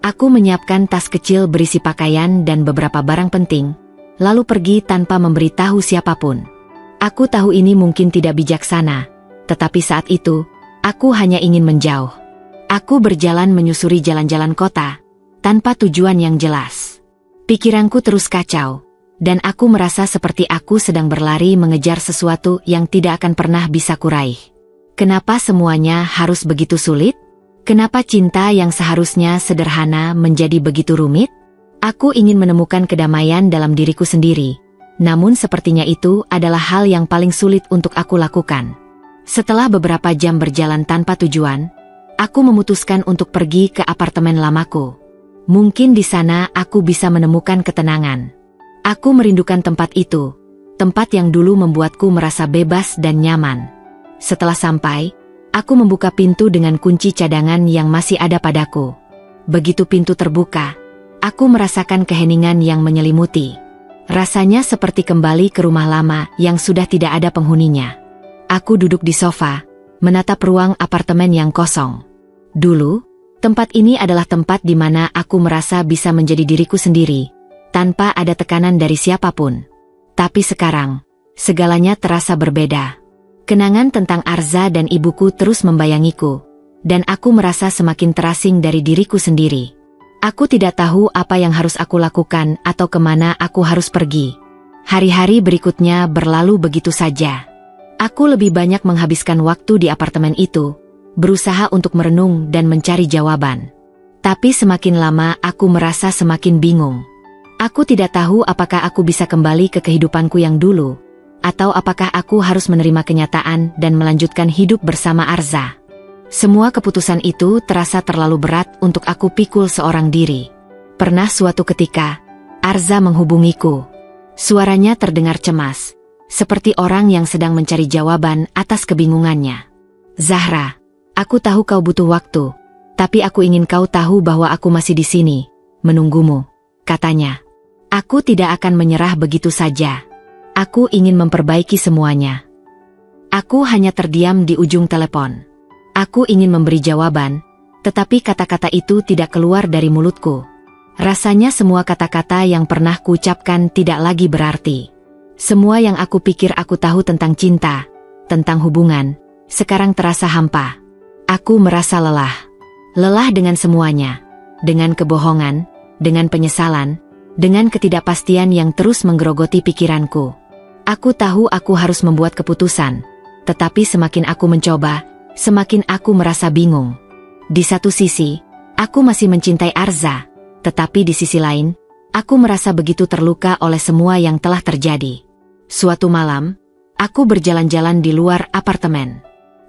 S1: Aku menyiapkan tas kecil berisi pakaian dan beberapa barang penting, lalu pergi tanpa memberitahu siapapun. Aku tahu ini mungkin tidak bijaksana, tetapi saat itu, aku hanya ingin menjauh. Aku berjalan menyusuri jalan-jalan kota, tanpa tujuan yang jelas. Pikiranku terus kacau, dan aku merasa seperti aku sedang berlari mengejar sesuatu yang tidak akan pernah bisa kuraih. Kenapa semuanya harus begitu sulit? Kenapa cinta yang seharusnya sederhana menjadi begitu rumit? Aku ingin menemukan kedamaian dalam diriku sendiri, namun sepertinya itu adalah hal yang paling sulit untuk aku lakukan. Setelah beberapa jam berjalan tanpa tujuan, aku memutuskan untuk pergi ke apartemen lamaku. Mungkin di sana aku bisa menemukan ketenangan. Aku merindukan tempat itu, tempat yang dulu membuatku merasa bebas dan nyaman. Setelah sampai, aku membuka pintu dengan kunci cadangan yang masih ada padaku. Begitu pintu terbuka, aku merasakan keheningan yang menyelimuti. Rasanya seperti kembali ke rumah lama yang sudah tidak ada penghuninya. Aku duduk di sofa, menatap ruang apartemen yang kosong. Dulu, tempat ini adalah tempat di mana aku merasa bisa menjadi diriku sendiri, tanpa ada tekanan dari siapapun. Tapi sekarang, segalanya terasa berbeda. Kenangan tentang Arza dan ibuku terus membayangiku, dan aku merasa semakin terasing dari diriku sendiri. Aku tidak tahu apa yang harus aku lakukan atau kemana aku harus pergi. Hari-hari berikutnya berlalu begitu saja. Aku lebih banyak menghabiskan waktu di apartemen itu, berusaha untuk merenung dan mencari jawaban. Tapi semakin lama aku merasa semakin bingung. Aku tidak tahu apakah aku bisa kembali ke kehidupanku yang dulu, atau apakah aku harus menerima kenyataan dan melanjutkan hidup bersama Arza. Semua keputusan itu terasa terlalu berat untuk aku pikul seorang diri. Pernah suatu ketika, Arza menghubungiku. Suaranya terdengar cemas, seperti orang yang sedang mencari jawaban atas kebingungannya. "Zahra, aku tahu kau butuh waktu, tapi aku ingin kau tahu bahwa aku masih di sini, menunggumu," katanya. "Aku tidak akan menyerah begitu saja. Aku ingin memperbaiki semuanya." Aku hanya terdiam di ujung telepon. Aku ingin memberi jawaban, tetapi kata-kata itu tidak keluar dari mulutku. Rasanya semua kata-kata yang pernah kuucapkan tidak lagi berarti. Semua yang aku pikir aku tahu tentang cinta, tentang hubungan, sekarang terasa hampa. Aku merasa lelah. Lelah dengan semuanya. Dengan kebohongan, dengan penyesalan, dengan ketidakpastian yang terus menggerogoti pikiranku. Aku tahu aku harus membuat keputusan, tetapi semakin aku mencoba, semakin aku merasa bingung. Di satu sisi, aku masih mencintai Arza, tetapi di sisi lain, aku merasa begitu terluka oleh semua yang telah terjadi. Suatu malam, aku berjalan-jalan di luar apartemen.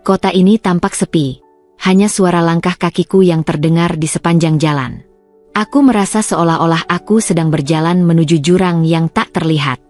S1: Kota ini tampak sepi, hanya suara langkah kakiku yang terdengar di sepanjang jalan. Aku merasa seolah-olah aku sedang berjalan menuju jurang yang tak terlihat.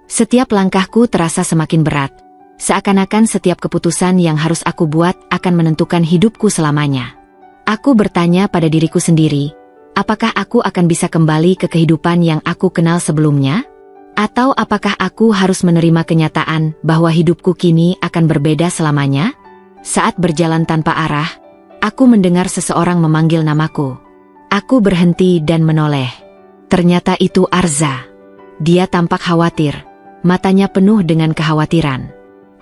S1: Setiap langkahku terasa semakin berat, seakan-akan setiap keputusan yang harus aku buat akan menentukan hidupku selamanya. Aku bertanya pada diriku sendiri, apakah aku akan bisa kembali ke kehidupan yang aku kenal sebelumnya? Atau apakah aku harus menerima kenyataan bahwa hidupku kini akan berbeda selamanya? Saat berjalan tanpa arah, aku mendengar seseorang memanggil namaku. Aku berhenti dan menoleh. Ternyata itu Arza. Dia tampak khawatir, matanya penuh dengan kekhawatiran.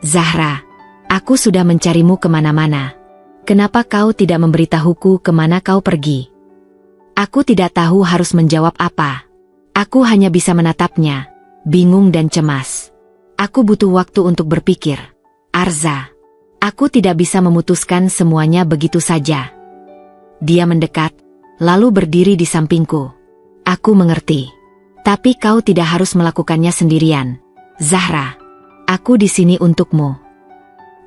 S1: "Zahra, aku sudah mencarimu kemana-mana. Kenapa kau tidak memberitahuku kemana kau pergi?" Aku tidak tahu harus menjawab apa. Aku hanya bisa menatapnya, bingung dan cemas. Aku butuh waktu untuk berpikir. "Arza, aku tidak bisa memutuskan semuanya begitu saja." Dia mendekat, lalu berdiri di sampingku. "Aku mengerti. Tapi kau tidak harus melakukannya sendirian. Zahra, aku di sini untukmu."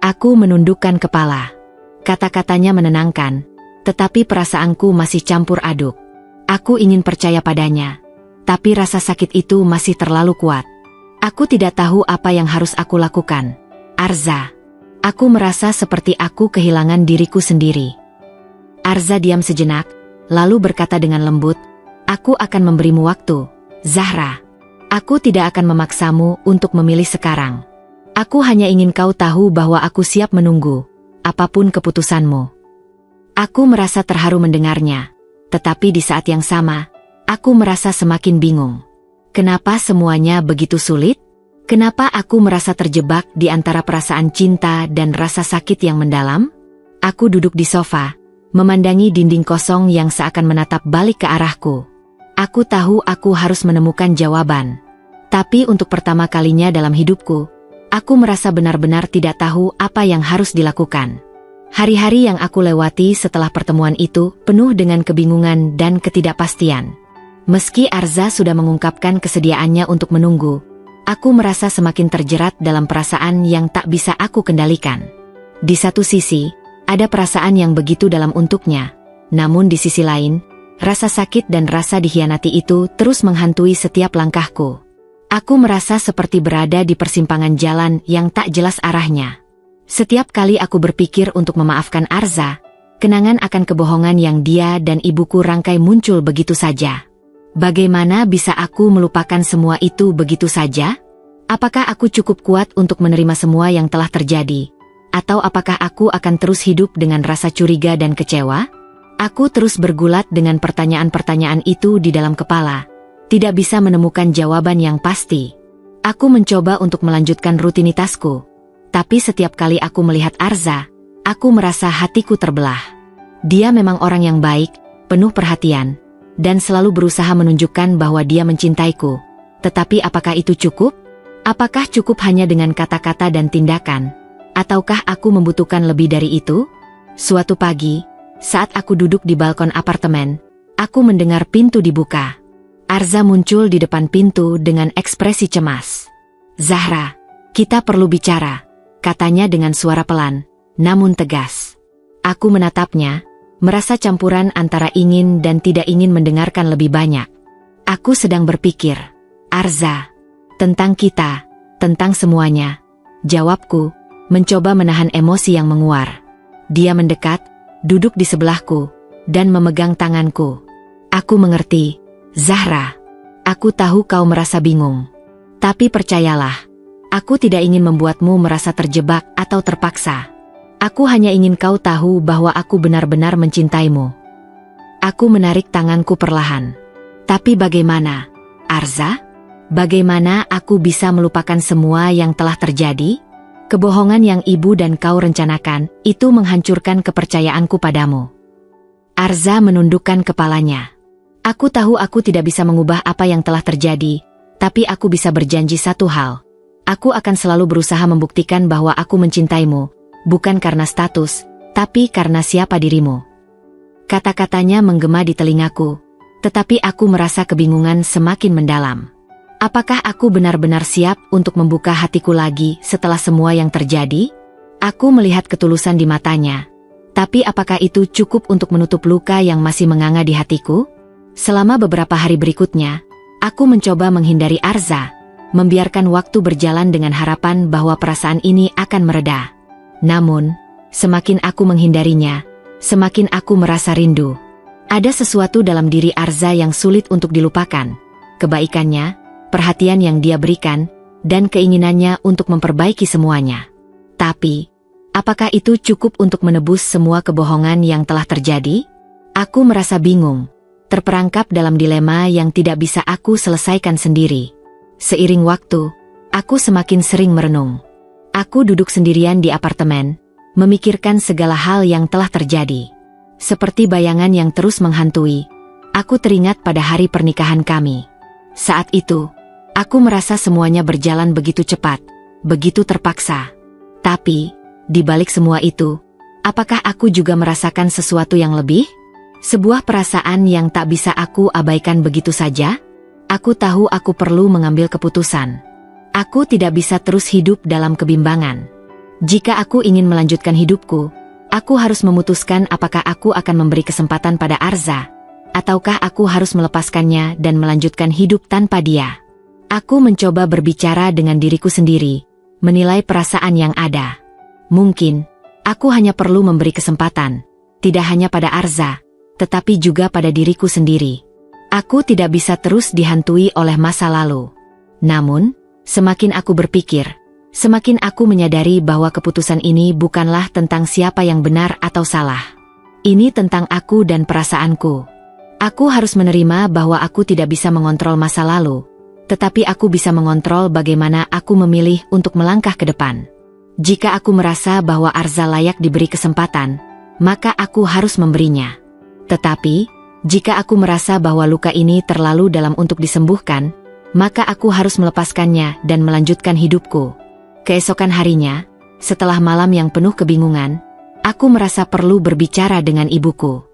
S1: Aku menundukkan kepala. Kata-katanya menenangkan, tetapi perasaanku masih campur aduk. Aku ingin percaya padanya, tapi rasa sakit itu masih terlalu kuat. Aku tidak tahu apa yang harus aku lakukan. "Arza, aku merasa seperti aku kehilangan diriku sendiri." Arza diam sejenak, lalu berkata dengan lembut, "Aku akan memberimu waktu, Zahra. Aku tidak akan memaksamu untuk memilih sekarang. Aku hanya ingin kau tahu bahwa aku siap menunggu, apapun keputusanmu." Aku merasa terharu mendengarnya, tetapi di saat yang sama, aku merasa semakin bingung. Kenapa semuanya begitu sulit? Kenapa aku merasa terjebak di antara perasaan cinta dan rasa sakit yang mendalam? Aku duduk di sofa, memandangi dinding kosong yang seakan menatap balik ke arahku. Aku tahu aku harus menemukan jawaban. Tapi untuk pertama kalinya dalam hidupku, aku merasa benar-benar tidak tahu apa yang harus dilakukan. Hari-hari yang aku lewati setelah pertemuan itu penuh dengan kebingungan dan ketidakpastian. Meski Arza sudah mengungkapkan kesediaannya untuk menunggu, aku merasa semakin terjerat dalam perasaan yang tak bisa aku kendalikan. Di satu sisi, ada perasaan yang begitu dalam untuknya, namun di sisi lain, rasa sakit dan rasa dikhianati itu terus menghantui setiap langkahku. Aku merasa seperti berada di persimpangan jalan yang tak jelas arahnya. Setiap kali aku berpikir untuk memaafkan Arza, kenangan akan kebohongan yang dia dan ibuku rangkai muncul begitu saja. Bagaimana bisa aku melupakan semua itu begitu saja? Apakah aku cukup kuat untuk menerima semua yang telah terjadi? Atau apakah aku akan terus hidup dengan rasa curiga dan kecewa? Aku terus bergulat dengan pertanyaan-pertanyaan itu di dalam kepala, tidak bisa menemukan jawaban yang pasti. Aku mencoba untuk melanjutkan rutinitasku, tapi setiap kali aku melihat Arza, aku merasa hatiku terbelah. Dia memang orang yang baik, penuh perhatian, dan selalu berusaha menunjukkan bahwa dia mencintaiku. Tetapi apakah itu cukup? Apakah cukup hanya dengan kata-kata dan tindakan? Ataukah aku membutuhkan lebih dari itu? Suatu pagi, saat aku duduk di balkon apartemen, aku mendengar pintu dibuka. Arza muncul di depan pintu dengan ekspresi cemas. "Zahra, kita perlu bicara," katanya dengan suara pelan, namun tegas. Aku menatapnya, merasa campuran antara ingin dan tidak ingin mendengarkan lebih banyak. Aku sedang berpikir, "Arza, tentang kita, tentang semuanya," jawabku, mencoba menahan emosi yang menguar. Dia mendekat, duduk di sebelahku, dan memegang tanganku. "Aku mengerti, Zahra. Aku tahu kau merasa bingung. Tapi percayalah, aku tidak ingin membuatmu merasa terjebak atau terpaksa. Aku hanya ingin kau tahu bahwa aku benar-benar mencintaimu." Aku menarik tanganku perlahan. "Tapi bagaimana, Arza? Bagaimana aku bisa melupakan semua yang telah terjadi? Kebohongan yang ibu dan kau rencanakan, itu menghancurkan kepercayaanku padamu." Arza menundukkan kepalanya. "Aku tahu aku tidak bisa mengubah apa yang telah terjadi, tapi aku bisa berjanji satu hal. Aku akan selalu berusaha membuktikan bahwa aku mencintaimu, bukan karena status, tapi karena siapa dirimu." Kata-katanya menggema di telingaku, tetapi aku merasa kebingungan semakin mendalam. Apakah aku benar-benar siap untuk membuka hatiku lagi setelah semua yang terjadi? Aku melihat ketulusan di matanya. Tapi apakah itu cukup untuk menutup luka yang masih menganga di hatiku? Selama beberapa hari berikutnya, aku mencoba menghindari Arza, membiarkan waktu berjalan dengan harapan bahwa perasaan ini akan mereda. Namun, semakin aku menghindarinya, semakin aku merasa rindu. Ada sesuatu dalam diri Arza yang sulit untuk dilupakan. Kebaikannya, perhatian yang dia berikan, dan keinginannya untuk memperbaiki semuanya. Tapi, apakah itu cukup untuk menebus semua kebohongan yang telah terjadi? Aku merasa bingung, terperangkap dalam dilema yang tidak bisa aku selesaikan sendiri. Seiring waktu, aku semakin sering merenung. Aku duduk sendirian di apartemen, memikirkan segala hal yang telah terjadi. Seperti bayangan yang terus menghantui, aku teringat pada hari pernikahan kami. Saat itu, aku merasa semuanya berjalan begitu cepat, begitu terpaksa. Tapi, di balik semua itu, apakah aku juga merasakan sesuatu yang lebih? Sebuah perasaan yang tak bisa aku abaikan begitu saja? Aku tahu aku perlu mengambil keputusan. Aku tidak bisa terus hidup dalam kebimbangan. Jika aku ingin melanjutkan hidupku, aku harus memutuskan apakah aku akan memberi kesempatan pada Arza, ataukah aku harus melepaskannya dan melanjutkan hidup tanpa dia. Aku mencoba berbicara dengan diriku sendiri, menilai perasaan yang ada. Mungkin, aku hanya perlu memberi kesempatan, tidak hanya pada Arza, tetapi juga pada diriku sendiri. Aku tidak bisa terus dihantui oleh masa lalu. Namun, semakin aku berpikir, semakin aku menyadari bahwa keputusan ini bukanlah tentang siapa yang benar atau salah. Ini tentang aku dan perasaanku. Aku harus menerima bahwa aku tidak bisa mengontrol masa lalu, tetapi aku bisa mengontrol bagaimana aku memilih untuk melangkah ke depan. Jika aku merasa bahwa Arza layak diberi kesempatan, maka aku harus memberinya. Tetapi, jika aku merasa bahwa luka ini terlalu dalam untuk disembuhkan, maka aku harus melepaskannya dan melanjutkan hidupku. Keesokan harinya, setelah malam yang penuh kebingungan, aku merasa perlu berbicara dengan ibuku.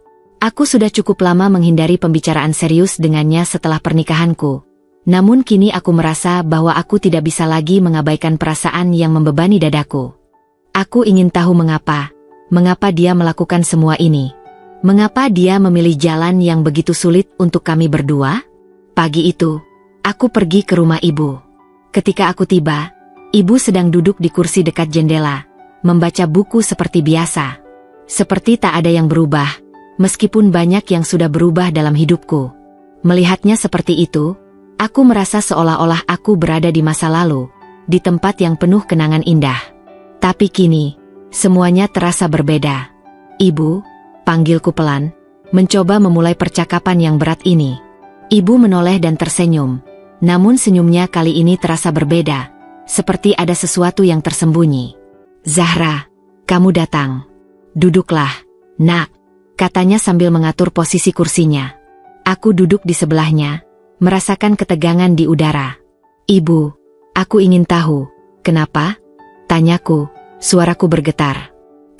S1: Aku sudah cukup lama menghindari pembicaraan serius dengannya setelah pernikahanku. Namun kini aku merasa bahwa aku tidak bisa lagi mengabaikan perasaan yang membebani dadaku. Aku ingin tahu mengapa dia melakukan semua ini. Mengapa dia memilih jalan yang begitu sulit untuk kami berdua? Pagi itu, aku pergi ke rumah ibu. Ketika aku tiba, ibu sedang duduk di kursi dekat jendela, membaca buku seperti biasa. Seperti tak ada yang berubah, meskipun banyak yang sudah berubah dalam hidupku. Melihatnya seperti itu, aku merasa seolah-olah aku berada di masa lalu, di tempat yang penuh kenangan indah. Tapi kini, semuanya terasa berbeda. "Ibu," panggilku pelan, mencoba memulai percakapan yang berat ini. Ibu menoleh dan tersenyum, namun senyumnya kali ini terasa berbeda, seperti ada sesuatu yang tersembunyi. "Zahra, kamu datang. Duduklah, nak," katanya sambil mengatur posisi kursinya. Aku duduk di sebelahnya, merasakan ketegangan di udara. "Ibu, aku ingin tahu, kenapa?" tanyaku, suaraku bergetar.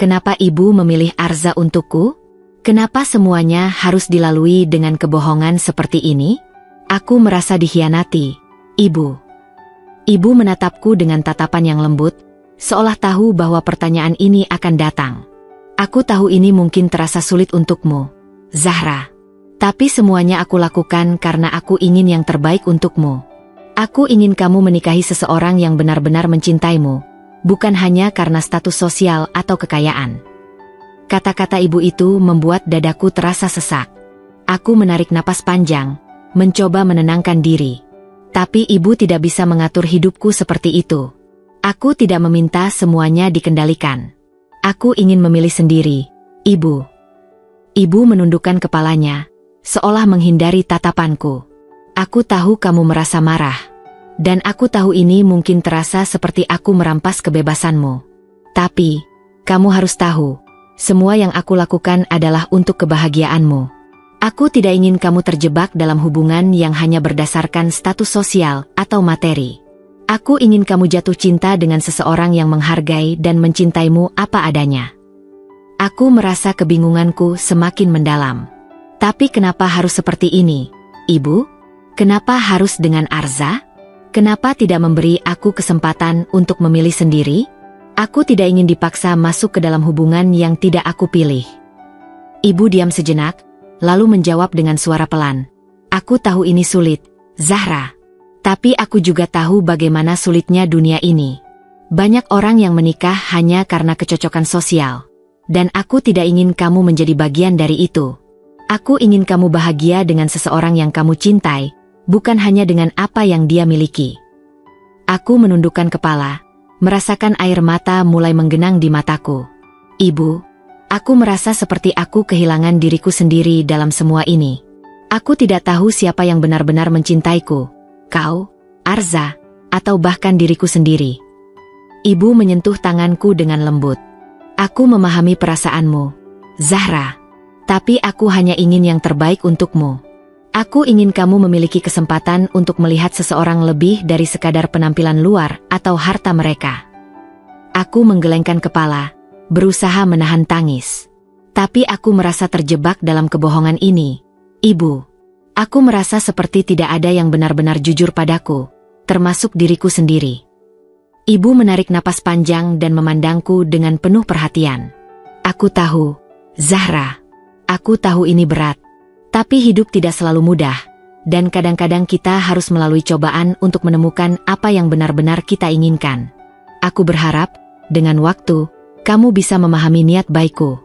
S1: kenapa ibu memilih Arza untukku? Kenapa semuanya harus dilalui dengan kebohongan seperti ini? Aku merasa dikhianati, ibu. Ibu menatapku dengan tatapan yang lembut, seolah tahu bahwa pertanyaan ini akan datang. Aku tahu ini mungkin terasa sulit untukmu, Zahra. Tapi semuanya aku lakukan karena aku ingin yang terbaik untukmu. Aku ingin kamu menikahi seseorang yang benar-benar mencintaimu, bukan hanya karena status sosial atau kekayaan. Kata-kata ibu itu membuat dadaku terasa sesak. Aku menarik napas panjang, mencoba menenangkan diri. Tapi ibu tidak bisa mengatur hidupku seperti itu. Aku tidak meminta semuanya dikendalikan. Aku ingin memilih sendiri, ibu. Ibu menundukkan kepalanya, seolah menghindari tatapanku. Aku tahu kamu merasa marah. Dan aku tahu ini mungkin terasa seperti aku merampas kebebasanmu. Tapi, kamu harus tahu, semua yang aku lakukan adalah untuk kebahagiaanmu. Aku tidak ingin kamu terjebak dalam hubungan yang hanya berdasarkan status sosial atau materi. Aku ingin kamu jatuh cinta dengan seseorang yang menghargai dan mencintaimu apa adanya. Aku merasa kebingunganku semakin mendalam. Tapi kenapa harus seperti ini, ibu? Kenapa harus dengan Arza? Kenapa tidak memberi aku kesempatan untuk memilih sendiri? Aku tidak ingin dipaksa masuk ke dalam hubungan yang tidak aku pilih. Ibu diam sejenak, lalu menjawab dengan suara pelan. Aku tahu ini sulit, Zahra. Tapi aku juga tahu bagaimana sulitnya dunia ini. Banyak orang yang menikah hanya karena kecocokan sosial. Dan aku tidak ingin kamu menjadi bagian dari itu. Aku ingin kamu bahagia dengan seseorang yang kamu cintai, bukan hanya dengan apa yang dia miliki. Aku menundukkan kepala, merasakan air mata mulai menggenang di mataku. Ibu, aku merasa seperti aku kehilangan diriku sendiri dalam semua ini. Aku tidak tahu siapa yang benar-benar mencintaiku, kau, Arza, atau bahkan diriku sendiri. Ibu menyentuh tanganku dengan lembut. Aku memahami perasaanmu, Zahra. Tapi aku hanya ingin yang terbaik untukmu. Aku ingin kamu memiliki kesempatan untuk melihat seseorang lebih dari sekadar penampilan luar atau harta mereka. Aku menggelengkan kepala, berusaha menahan tangis. Tapi aku merasa terjebak dalam kebohongan ini. Ibu, aku merasa seperti tidak ada yang benar-benar jujur padaku, termasuk diriku sendiri. Ibu menarik napas panjang dan memandangku dengan penuh perhatian. Aku tahu, Zahra, aku tahu ini berat. Tapi hidup tidak selalu mudah, dan kadang-kadang kita harus melalui cobaan untuk menemukan apa yang benar-benar kita inginkan. Aku berharap, dengan waktu, kamu bisa memahami niat baikku.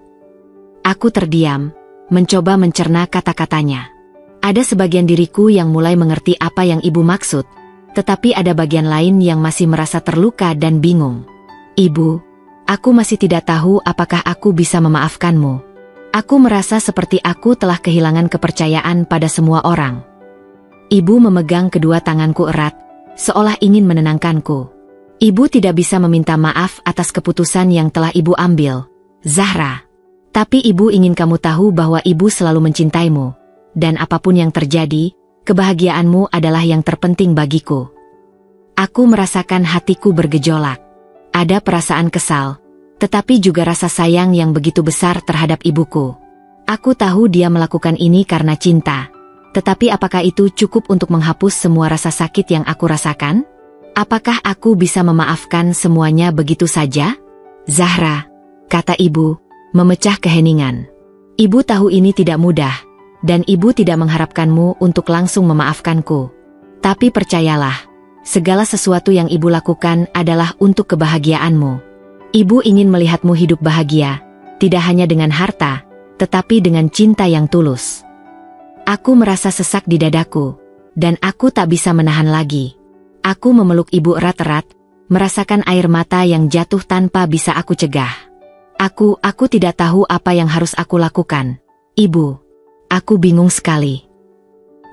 S1: Aku terdiam, mencoba mencerna kata-katanya. Ada sebagian diriku yang mulai mengerti apa yang ibu maksud, tetapi ada bagian lain yang masih merasa terluka dan bingung. Ibu, aku masih tidak tahu apakah aku bisa memaafkanmu. Aku merasa seperti aku telah kehilangan kepercayaan pada semua orang. Ibu memegang kedua tanganku erat, seolah ingin menenangkanku. Ibu tidak bisa meminta maaf atas keputusan yang telah ibu ambil, Zahra. Tapi ibu ingin kamu tahu bahwa ibu selalu mencintaimu. Dan apapun yang terjadi, kebahagiaanmu adalah yang terpenting bagiku. Aku merasakan hatiku bergejolak. Ada perasaan kesal, tetapi juga rasa sayang yang begitu besar terhadap ibuku. Aku tahu dia melakukan ini karena cinta. Tetapi apakah itu cukup untuk menghapus semua rasa sakit yang aku rasakan? Apakah aku bisa memaafkan semuanya begitu saja? Zahra, kata ibu, memecah keheningan. Ibu tahu ini tidak mudah, dan ibu tidak mengharapkanmu untuk langsung memaafkanku. Tapi percayalah, segala sesuatu yang ibu lakukan adalah untuk kebahagiaanmu. Ibu ingin melihatmu hidup bahagia, tidak hanya dengan harta, tetapi dengan cinta yang tulus. Aku merasa sesak di dadaku, dan aku tak bisa menahan lagi. Aku memeluk ibu erat-erat, merasakan air mata yang jatuh tanpa bisa aku cegah. Aku tidak tahu apa yang harus aku lakukan. Ibu, aku bingung sekali.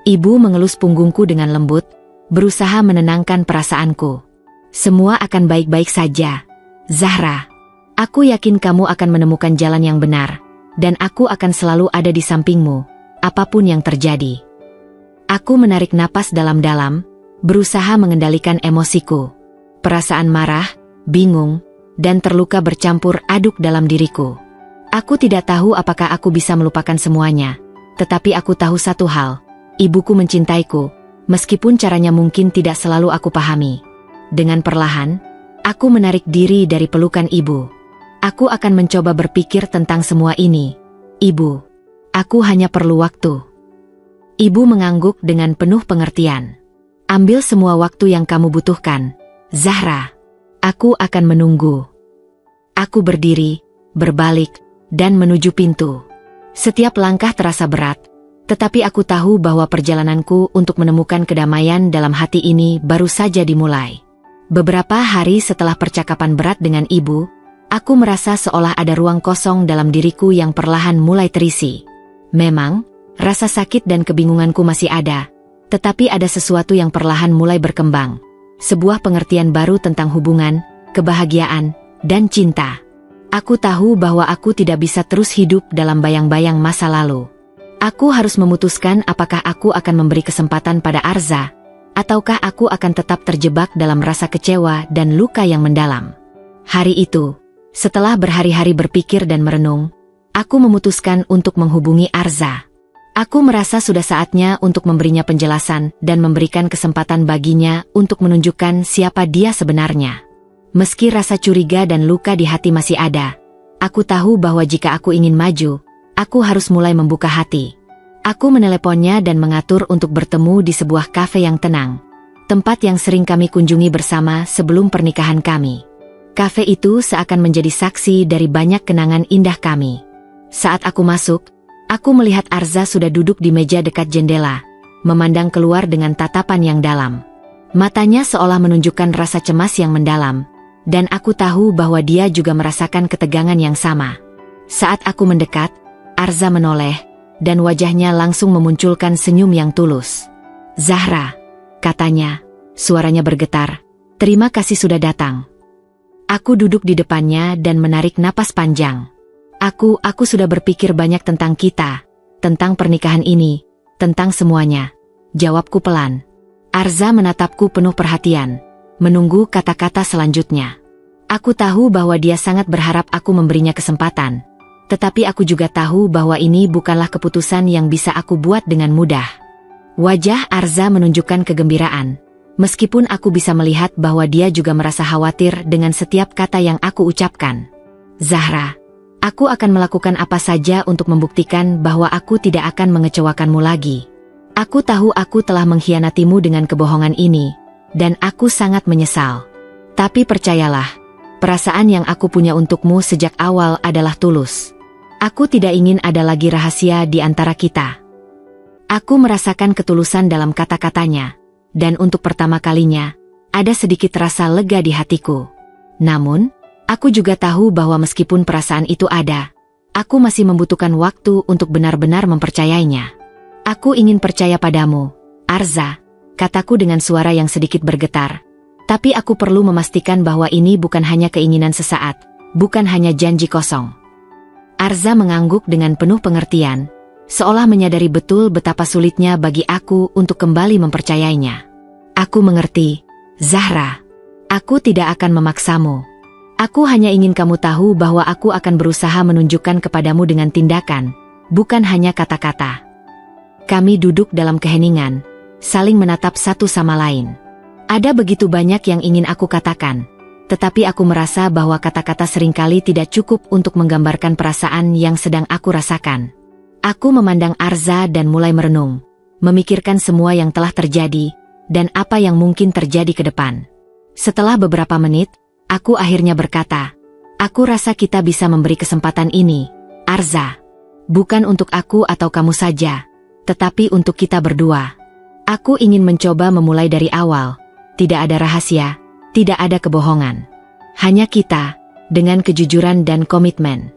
S1: Ibu mengelus punggungku dengan lembut, berusaha menenangkan perasaanku. Semua akan baik-baik saja. Zahra, aku yakin kamu akan menemukan jalan yang benar, dan aku akan selalu ada di sampingmu, apapun yang terjadi. Aku menarik napas dalam-dalam, berusaha mengendalikan emosiku. Perasaan marah, bingung, dan terluka bercampur aduk dalam diriku. Aku tidak tahu apakah aku bisa melupakan semuanya, tetapi aku tahu satu hal, ibuku mencintaiku, meskipun caranya mungkin tidak selalu aku pahami. Dengan perlahan, aku menarik diri dari pelukan ibu. Aku akan mencoba berpikir tentang semua ini. Ibu, aku hanya perlu waktu. Ibu mengangguk dengan penuh pengertian. Ambil semua waktu yang kamu butuhkan, Zahra. Aku akan menunggu. Aku berdiri, berbalik, dan menuju pintu. Setiap langkah terasa berat, tetapi aku tahu bahwa perjalananku untuk menemukan kedamaian dalam hati ini baru saja dimulai. Beberapa hari setelah percakapan berat dengan ibu, aku merasa seolah ada ruang kosong dalam diriku yang perlahan mulai terisi. Memang, rasa sakit dan kebingunganku masih ada, tetapi ada sesuatu yang perlahan mulai berkembang. Sebuah pengertian baru tentang hubungan, kebahagiaan, dan cinta. Aku tahu bahwa aku tidak bisa terus hidup dalam bayang-bayang masa lalu. Aku harus memutuskan apakah aku akan memberi kesempatan pada Arza, ataukah aku akan tetap terjebak dalam rasa kecewa dan luka yang mendalam. Hari itu, setelah berhari-hari berpikir dan merenung, aku memutuskan untuk menghubungi Arza. Aku merasa sudah saatnya untuk memberinya penjelasan dan memberikan kesempatan baginya untuk menunjukkan siapa dia sebenarnya. Meski rasa curiga dan luka di hati masih ada, aku tahu bahwa jika aku ingin maju, aku harus mulai membuka hati. Aku meneleponnya dan mengatur untuk bertemu di sebuah kafe yang tenang, tempat yang sering kami kunjungi bersama sebelum pernikahan kami. Kafe itu seakan menjadi saksi dari banyak kenangan indah kami. Saat aku masuk, aku melihat Arza sudah duduk di meja dekat jendela, memandang keluar dengan tatapan yang dalam. Matanya seolah menunjukkan rasa cemas yang mendalam, dan aku tahu bahwa dia juga merasakan ketegangan yang sama. Saat aku mendekat, Arza menoleh, dan wajahnya langsung memunculkan senyum yang tulus. "Zahra," katanya, suaranya bergetar, "terima kasih sudah datang." Aku duduk di depannya dan menarik napas panjang. Aku sudah berpikir banyak tentang kita, tentang pernikahan ini, tentang semuanya. Jawabku pelan. Arza menatapku penuh perhatian, menunggu kata-kata selanjutnya. Aku tahu bahwa dia sangat berharap aku memberinya kesempatan. Tetapi aku juga tahu bahwa ini bukanlah keputusan yang bisa aku buat dengan mudah. Wajah Arza menunjukkan kegembiraan, meskipun aku bisa melihat bahwa dia juga merasa khawatir dengan setiap kata yang aku ucapkan. "Zahra, aku akan melakukan apa saja untuk membuktikan bahwa aku tidak akan mengecewakanmu lagi. Aku tahu aku telah mengkhianatimu dengan kebohongan ini, dan aku sangat menyesal. Tapi percayalah, perasaan yang aku punya untukmu sejak awal adalah tulus. Aku tidak ingin ada lagi rahasia di antara kita." Aku merasakan ketulusan dalam kata-katanya, dan untuk pertama kalinya, ada sedikit rasa lega di hatiku. Namun, aku juga tahu bahwa meskipun perasaan itu ada, aku masih membutuhkan waktu untuk benar-benar mempercayainya. "Aku ingin percaya padamu, Arza," kataku dengan suara yang sedikit bergetar. "Tapi aku perlu memastikan bahwa ini bukan hanya keinginan sesaat, bukan hanya janji kosong." Arza mengangguk dengan penuh pengertian, seolah menyadari betul betapa sulitnya bagi aku untuk kembali mempercayainya. "Aku mengerti, Zahra. Aku tidak akan memaksamu. Aku hanya ingin kamu tahu bahwa aku akan berusaha menunjukkan kepadamu dengan tindakan, bukan hanya kata-kata." Kami duduk dalam keheningan, saling menatap satu sama lain. Ada begitu banyak yang ingin aku katakan, tetapi aku merasa bahwa kata-kata seringkali tidak cukup untuk menggambarkan perasaan yang sedang aku rasakan. Aku memandang Arza dan mulai merenung, memikirkan semua yang telah terjadi, dan apa yang mungkin terjadi ke depan. Setelah beberapa menit, aku akhirnya berkata, "Aku rasa kita bisa memberi kesempatan ini, Arza. Bukan untuk aku atau kamu saja, tetapi untuk kita berdua. Aku ingin mencoba memulai dari awal, tidak ada rahasia, tidak ada kebohongan. Hanya kita, dengan kejujuran dan komitmen."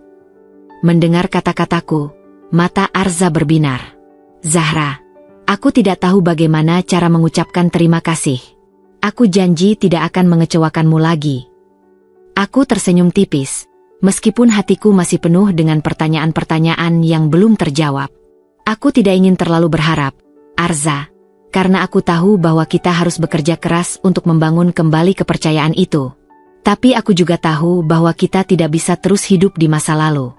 S1: Mendengar kata-kataku, mata Arza berbinar. "Zahra, aku tidak tahu bagaimana cara mengucapkan terima kasih. Aku janji tidak akan mengecewakanmu lagi." Aku tersenyum tipis, meskipun hatiku masih penuh dengan pertanyaan-pertanyaan yang belum terjawab. "Aku tidak ingin terlalu berharap, Arza, karena aku tahu bahwa kita harus bekerja keras untuk membangun kembali kepercayaan itu. Tapi aku juga tahu bahwa kita tidak bisa terus hidup di masa lalu.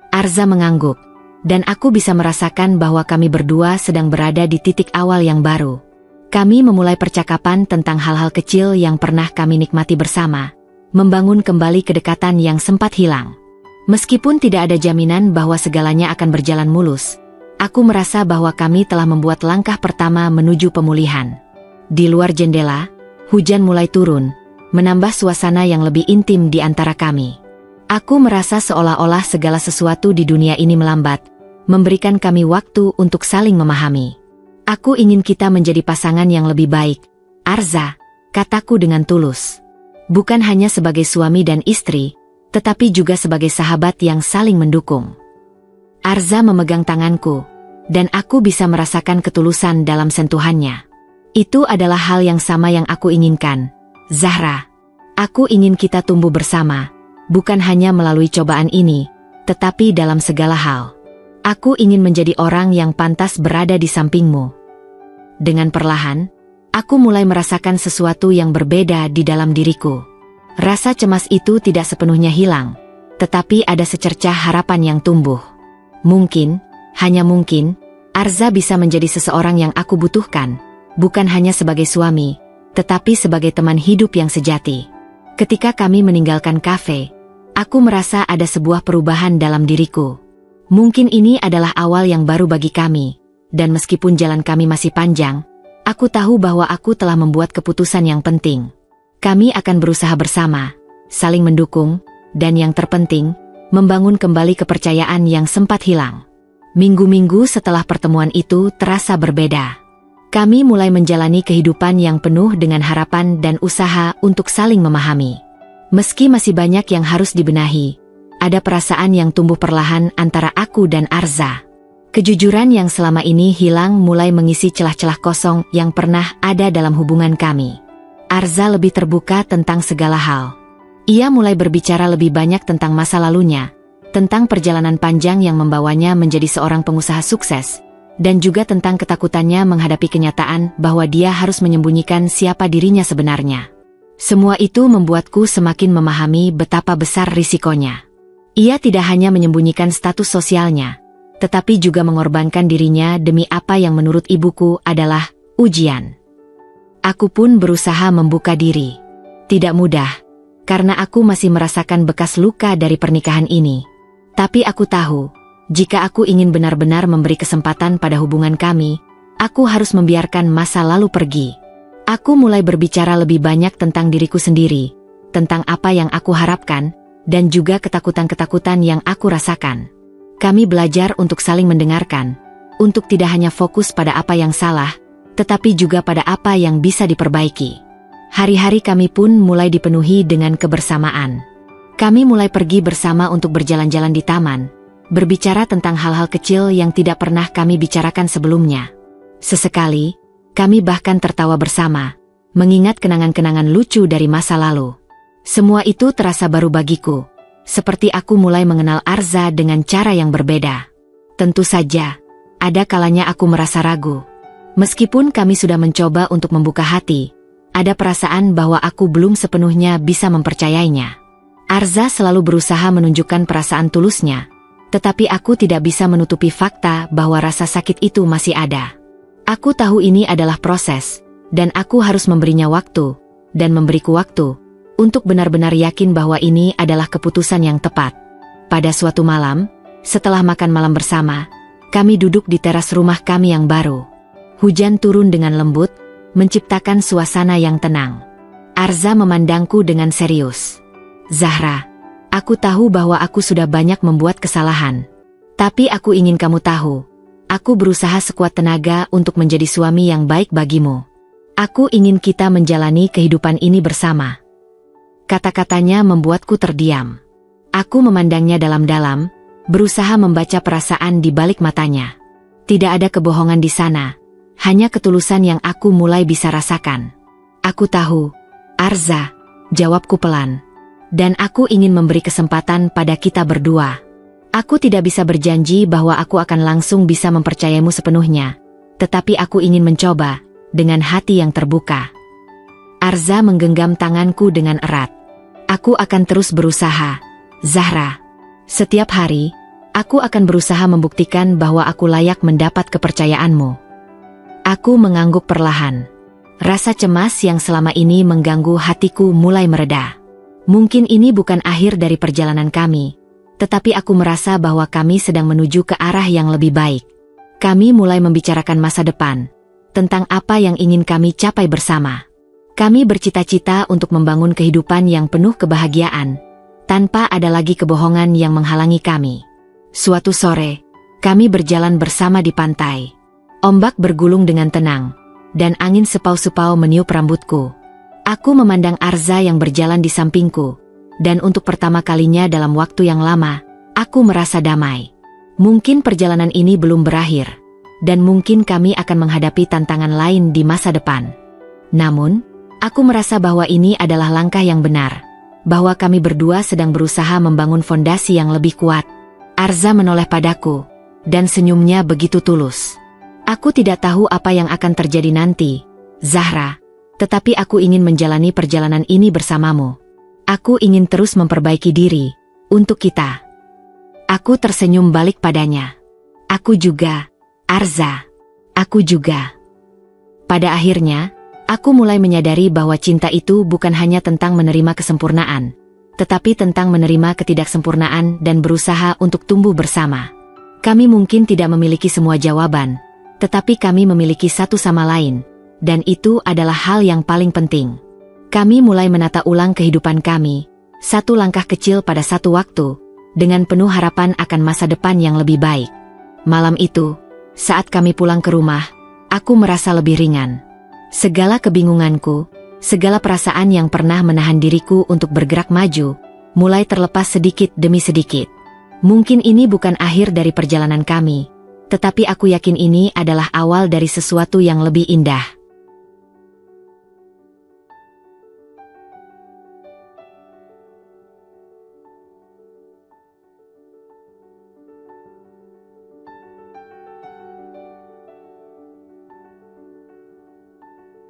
S1: Arza mengangguk, dan aku bisa merasakan bahwa kami berdua sedang berada di titik awal yang baru. Kami memulai percakapan tentang hal-hal kecil yang pernah kami nikmati bersama, membangun kembali kedekatan yang sempat hilang. Meskipun tidak ada jaminan bahwa segalanya akan berjalan mulus, aku merasa bahwa kami telah membuat langkah pertama menuju pemulihan. Di luar jendela, hujan mulai turun, menambah suasana yang lebih intim di antara kami. Aku merasa seolah-olah segala sesuatu di dunia ini melambat, memberikan kami waktu untuk saling memahami. Aku ingin kita menjadi pasangan yang lebih baik, Arza, kataku dengan tulus. Bukan hanya sebagai suami dan istri, tetapi juga sebagai sahabat yang saling mendukung. Arza memegang tanganku, dan aku bisa merasakan ketulusan dalam sentuhannya. Itu adalah hal yang sama yang aku inginkan, Zahra. Aku ingin kita tumbuh bersama, bukan hanya melalui cobaan ini, tetapi dalam segala hal. Aku ingin menjadi orang yang pantas berada di sampingmu. Dengan perlahan, aku mulai merasakan sesuatu yang berbeda di dalam diriku. Rasa cemas itu tidak sepenuhnya hilang, tetapi ada secercah harapan yang tumbuh. Mungkin, hanya mungkin, Arza bisa menjadi seseorang yang aku butuhkan, bukan hanya sebagai suami, tetapi sebagai teman hidup yang sejati. Ketika kami meninggalkan kafe, aku merasa ada sebuah perubahan dalam diriku. Mungkin ini adalah awal yang baru bagi kami, dan meskipun jalan kami masih panjang, aku tahu bahwa aku telah membuat keputusan yang penting. Kami akan berusaha bersama, saling mendukung, dan yang terpenting, membangun kembali kepercayaan yang sempat hilang. Minggu-minggu setelah pertemuan itu terasa berbeda. Kami mulai menjalani kehidupan yang penuh dengan harapan dan usaha untuk saling memahami. Meski masih banyak yang harus dibenahi, ada perasaan yang tumbuh perlahan antara aku dan Arza. Kejujuran yang selama ini hilang mulai mengisi celah-celah kosong yang pernah ada dalam hubungan kami. Arza lebih terbuka tentang segala hal. Ia mulai berbicara lebih banyak tentang masa lalunya, tentang perjalanan panjang yang membawanya menjadi seorang pengusaha sukses, dan juga tentang ketakutannya menghadapi kenyataan bahwa dia harus menyembunyikan siapa dirinya sebenarnya. Semua itu membuatku semakin memahami betapa besar risikonya. Ia tidak hanya menyembunyikan status sosialnya, tetapi juga mengorbankan dirinya demi apa yang menurut ibuku adalah ujian. Aku pun berusaha membuka diri. Tidak mudah, karena aku masih merasakan bekas luka dari pernikahan ini. Tapi aku tahu, jika aku ingin benar-benar memberi kesempatan pada hubungan kami, aku harus membiarkan masa lalu pergi. Aku mulai berbicara lebih banyak tentang diriku sendiri, tentang apa yang aku harapkan, dan juga ketakutan-ketakutan yang aku rasakan. Kami belajar untuk saling mendengarkan, untuk tidak hanya fokus pada apa yang salah, tetapi juga pada apa yang bisa diperbaiki. Hari-hari kami pun mulai dipenuhi dengan kebersamaan. Kami mulai pergi bersama untuk berjalan-jalan di taman, berbicara tentang hal-hal kecil yang tidak pernah kami bicarakan sebelumnya. Sesekali, kami bahkan tertawa bersama, mengingat kenangan-kenangan lucu dari masa lalu. Semua itu terasa baru bagiku, seperti aku mulai mengenal Arza dengan cara yang berbeda. Tentu saja, ada kalanya aku merasa ragu. Meskipun kami sudah mencoba untuk membuka hati, ada perasaan bahwa aku belum sepenuhnya bisa mempercayainya. Arza selalu berusaha menunjukkan perasaan tulusnya, tetapi aku tidak bisa menutupi fakta bahwa rasa sakit itu masih ada. Aku tahu ini adalah proses, dan aku harus memberinya waktu, dan memberiku waktu, untuk benar-benar yakin bahwa ini adalah keputusan yang tepat. Pada suatu malam, setelah makan malam bersama, kami duduk di teras rumah kami yang baru. Hujan turun dengan lembut, menciptakan suasana yang tenang. Arza memandangku dengan serius. Zahra, aku tahu bahwa aku sudah banyak membuat kesalahan. Tapi aku ingin kamu tahu, aku berusaha sekuat tenaga untuk menjadi suami yang baik bagimu. Aku ingin kita menjalani kehidupan ini bersama. Kata-katanya membuatku terdiam. Aku memandangnya dalam-dalam, berusaha membaca perasaan di balik matanya. Tidak ada kebohongan di sana, hanya ketulusan yang aku mulai bisa rasakan. Aku tahu, Arza, jawabku pelan. Dan aku ingin memberi kesempatan pada kita berdua. Aku tidak bisa berjanji bahwa aku akan langsung bisa mempercayamu sepenuhnya, tetapi aku ingin mencoba, dengan hati yang terbuka. Arza menggenggam tanganku dengan erat. Aku akan terus berusaha, Zahra. Setiap hari, aku akan berusaha membuktikan bahwa aku layak mendapat kepercayaanmu. Aku mengangguk perlahan. Rasa cemas yang selama ini mengganggu hatiku mulai mereda. Mungkin ini bukan akhir dari perjalanan kami, tetapi aku merasa bahwa kami sedang menuju ke arah yang lebih baik. Kami mulai membicarakan masa depan, tentang apa yang ingin kami capai bersama. Kami bercita-cita untuk membangun kehidupan yang penuh kebahagiaan, tanpa ada lagi kebohongan yang menghalangi kami. Suatu sore, kami berjalan bersama di pantai. Ombak bergulung dengan tenang, dan angin sepau-sepau meniup rambutku. Aku memandang Arza yang berjalan di sampingku, dan untuk pertama kalinya dalam waktu yang lama, aku merasa damai. Mungkin perjalanan ini belum berakhir, dan mungkin kami akan menghadapi tantangan lain di masa depan. Namun, aku merasa bahwa ini adalah langkah yang benar, bahwa kami berdua sedang berusaha membangun fondasi yang lebih kuat. Arza menoleh padaku, dan senyumnya begitu tulus. Aku tidak tahu apa yang akan terjadi nanti, Zahra, tetapi aku ingin menjalani perjalanan ini bersamamu. Aku ingin terus memperbaiki diri, untuk kita. Aku tersenyum balik padanya. Aku juga, Arza. Aku juga. Pada akhirnya, aku mulai menyadari bahwa cinta itu bukan hanya tentang menerima kesempurnaan, tetapi tentang menerima ketidaksempurnaan dan berusaha untuk tumbuh bersama. Kami mungkin tidak memiliki semua jawaban, tetapi kami memiliki satu sama lain, dan itu adalah hal yang paling penting. Kami mulai menata ulang kehidupan kami, satu langkah kecil pada satu waktu, dengan penuh harapan akan masa depan yang lebih baik. Malam itu, saat kami pulang ke rumah, aku merasa lebih ringan. Segala kebingunganku, segala perasaan yang pernah menahan diriku untuk bergerak maju, mulai terlepas sedikit demi sedikit. Mungkin ini bukan akhir dari perjalanan kami, tetapi aku yakin ini adalah awal dari sesuatu yang lebih indah.